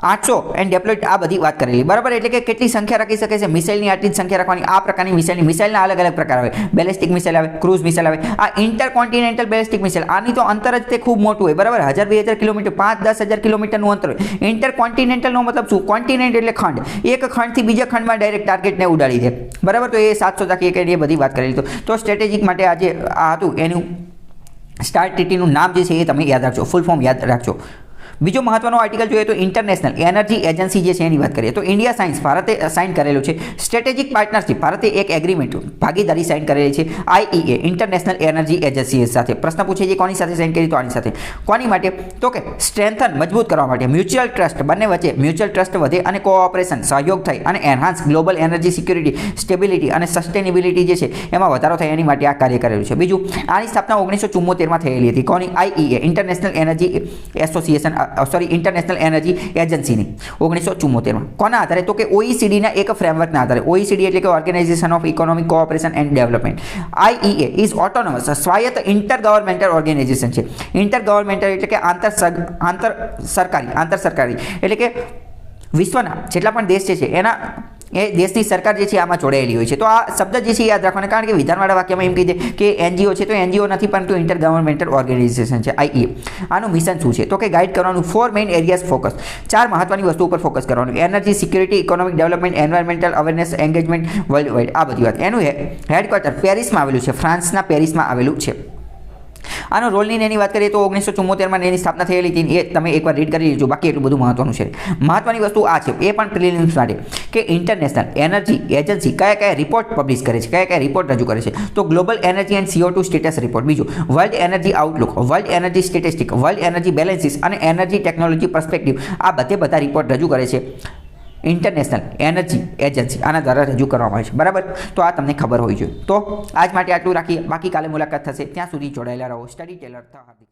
800 એન્ડ ડેપ્લોયડ આ બધી વાત કરેલી, બરાબર. એટલે કે કેટલી સંખ્યા રાખી શકે છે મિસાઇલની? આટલી જ સંખ્યા રાખવાની. આ પ્રકારની મિસાઇલના અલગ અલગ પ્રકાર આવે. બેલિસ્ટિક મિસાઇલ આવે, ક્રૂઝ મિસાઇલ આવે. આ ઇન્ટરકોન્ટિનેન્ટલ બેલિસ્ટિક મિસાઇલ, આની તો અંતર જ તે ખૂબ મોટું હોય, બરાબર. 1000-2000 કિલોમીટર, 5-10,000 કિલોમીટરનું અંતર હોય. ઇન્ટરકોન્ટિનેન્ટલનો મતલબ શું? કોન્ટિનેન્ટ એટલે ખંડ. એક ખંડથી બીજા ખંડમાં ડાયરેક્ટ ટાર્ગેટને ઉડાડી દે, બરાબર. તો એ 700 રાખી એ બધી વાત કરેલી. તો સ્ટ્રેટેજિક માટે આજે આ હતું એનું સ્ટાર્ટ ટ્રીટીનું નામ જે છે એ તમે યાદ રાખજો, ફૂલ ફોર્મ યાદ રાખજો. બીજો મહત્વનો આર્ટિકલ જોઈએ તો ઇન્ટરનેશનલ એનર્જી એજન્સી જે છે એની વાત કરીએ તો ઇન્ડિયા સાઇન્સ ભારતે સાઇન કરેલું છે. સ્ટ્રેટેજિક પાર્ટનરશિપ ભારતે એક એગ્રીમેન્ટ ભાગીદારી સાઇન કરેલી છે IEA ઇન્ટરનેશનલ એનર્જી એજન્સી સાથે. પ્રશ્ન પૂછે છે કોની સાથે સાઇન કરી? તો આની સાથે. કોની માટે? તો કે સ્ટ્રેન્થન મજબૂત કરવા માટે, મ્યુચ્યુઅલ ટ્રસ્ટ, બંને વચ્ચે મ્યુચ્યુઅલ ટ્રસ્ટ વધે અને કોઓપરેશન સહયોગ થાય અને enhance global energy security, stability અને સસ્ટેનેબિલિટી જે છે એમાં વધારો થાય એની માટે આ કાર્ય કરેલું છે. બીજું, આની સ્થાપના 1974માં થયેલી હતી. કોની? IEA international energy association international energy એજન્સીની 1974માં. કોના આધારે? તો કે OECDના એક ફ્રેમવર્કના આધારે. OECD એટલે કે organisation of economic cooperation and development. IEA is autonomous સ્વાયત્ત ઇન્ટરગવર્મેન્ટલ ઓર્ગેનાઇઝેશન છે. ઇન્ટરગવર્મેન્ટલ એટલે કે આંતરસરકારી એટલે કે વિશ્વના જેટલા પણ દેશ છે એના એ દેશની સરકાર જે છે આમાં જોડાયેલી હોય છે. તો આ શબ્દ જે છે યાદ રાખવાનો, કારણ કે વિધાનવાળા વાક્યમાં એમ કહી દે કે NGO છે, તો NGO નથી પરંતુ ઇન્ટર ગવર્મેન્ટલ ઓર્ગેનાઇઝેશન છે IEA. આનું મિશન શું છે? તો કે ગાઈડ કરવાનું 4 મેઇન એરિયાઝ ફોકસ, 4 મહત્વની વસ્તુ ઉપર ફોકસ કરવાનું. Energy, security, economic development, environmental awareness, engagement world wide, આ બધી વાત. એનું હેડક્વાર્ટર પેરિસમાં આવેલું છે, ફ્રાન્સના પેરિસમાં આવેલું છે. આનો રોલની એની વાત કરીએ તો 1974માં એની સ્થાપના થયેલી હતી. એ તમે એકવાર રીડ કરી લેજો, બાકી એટલું બધું મહત્વનું છે. મહત્વની વસ્તુ આ છે, એ પણ પ્રિલિમ્સ માટે, કે ઇન્ટરનેશનલ એનર્જી એજન્સી કયા રિપોર્ટ પબ્લિશ કરે છે, કયા રિપોર્ટ રજૂ કરે છે. તો global energy and CO2 status report. બીજું, world energy outlook, world energy statistic, world energy balances અને એનર્જી ટેકનોલોજી પર્સપેક્ટિવ. આ બધા રિપોર્ટ રજૂ કરે છે ઇન્ટરનેશનલ એનર્જી એજન્સી, આના દ્વારા રજૂ કરવામાં આવે છે, બરાબર. તો આ તમને ખબર હોવી જોઈએ. તો આજ માટે આટલું રાખીએ, બાકી કાલે મુલાકાત થશે. ત્યાં સુધી જોડાયેલા રહો. સ્ટડી ટેલર હાર્દિક.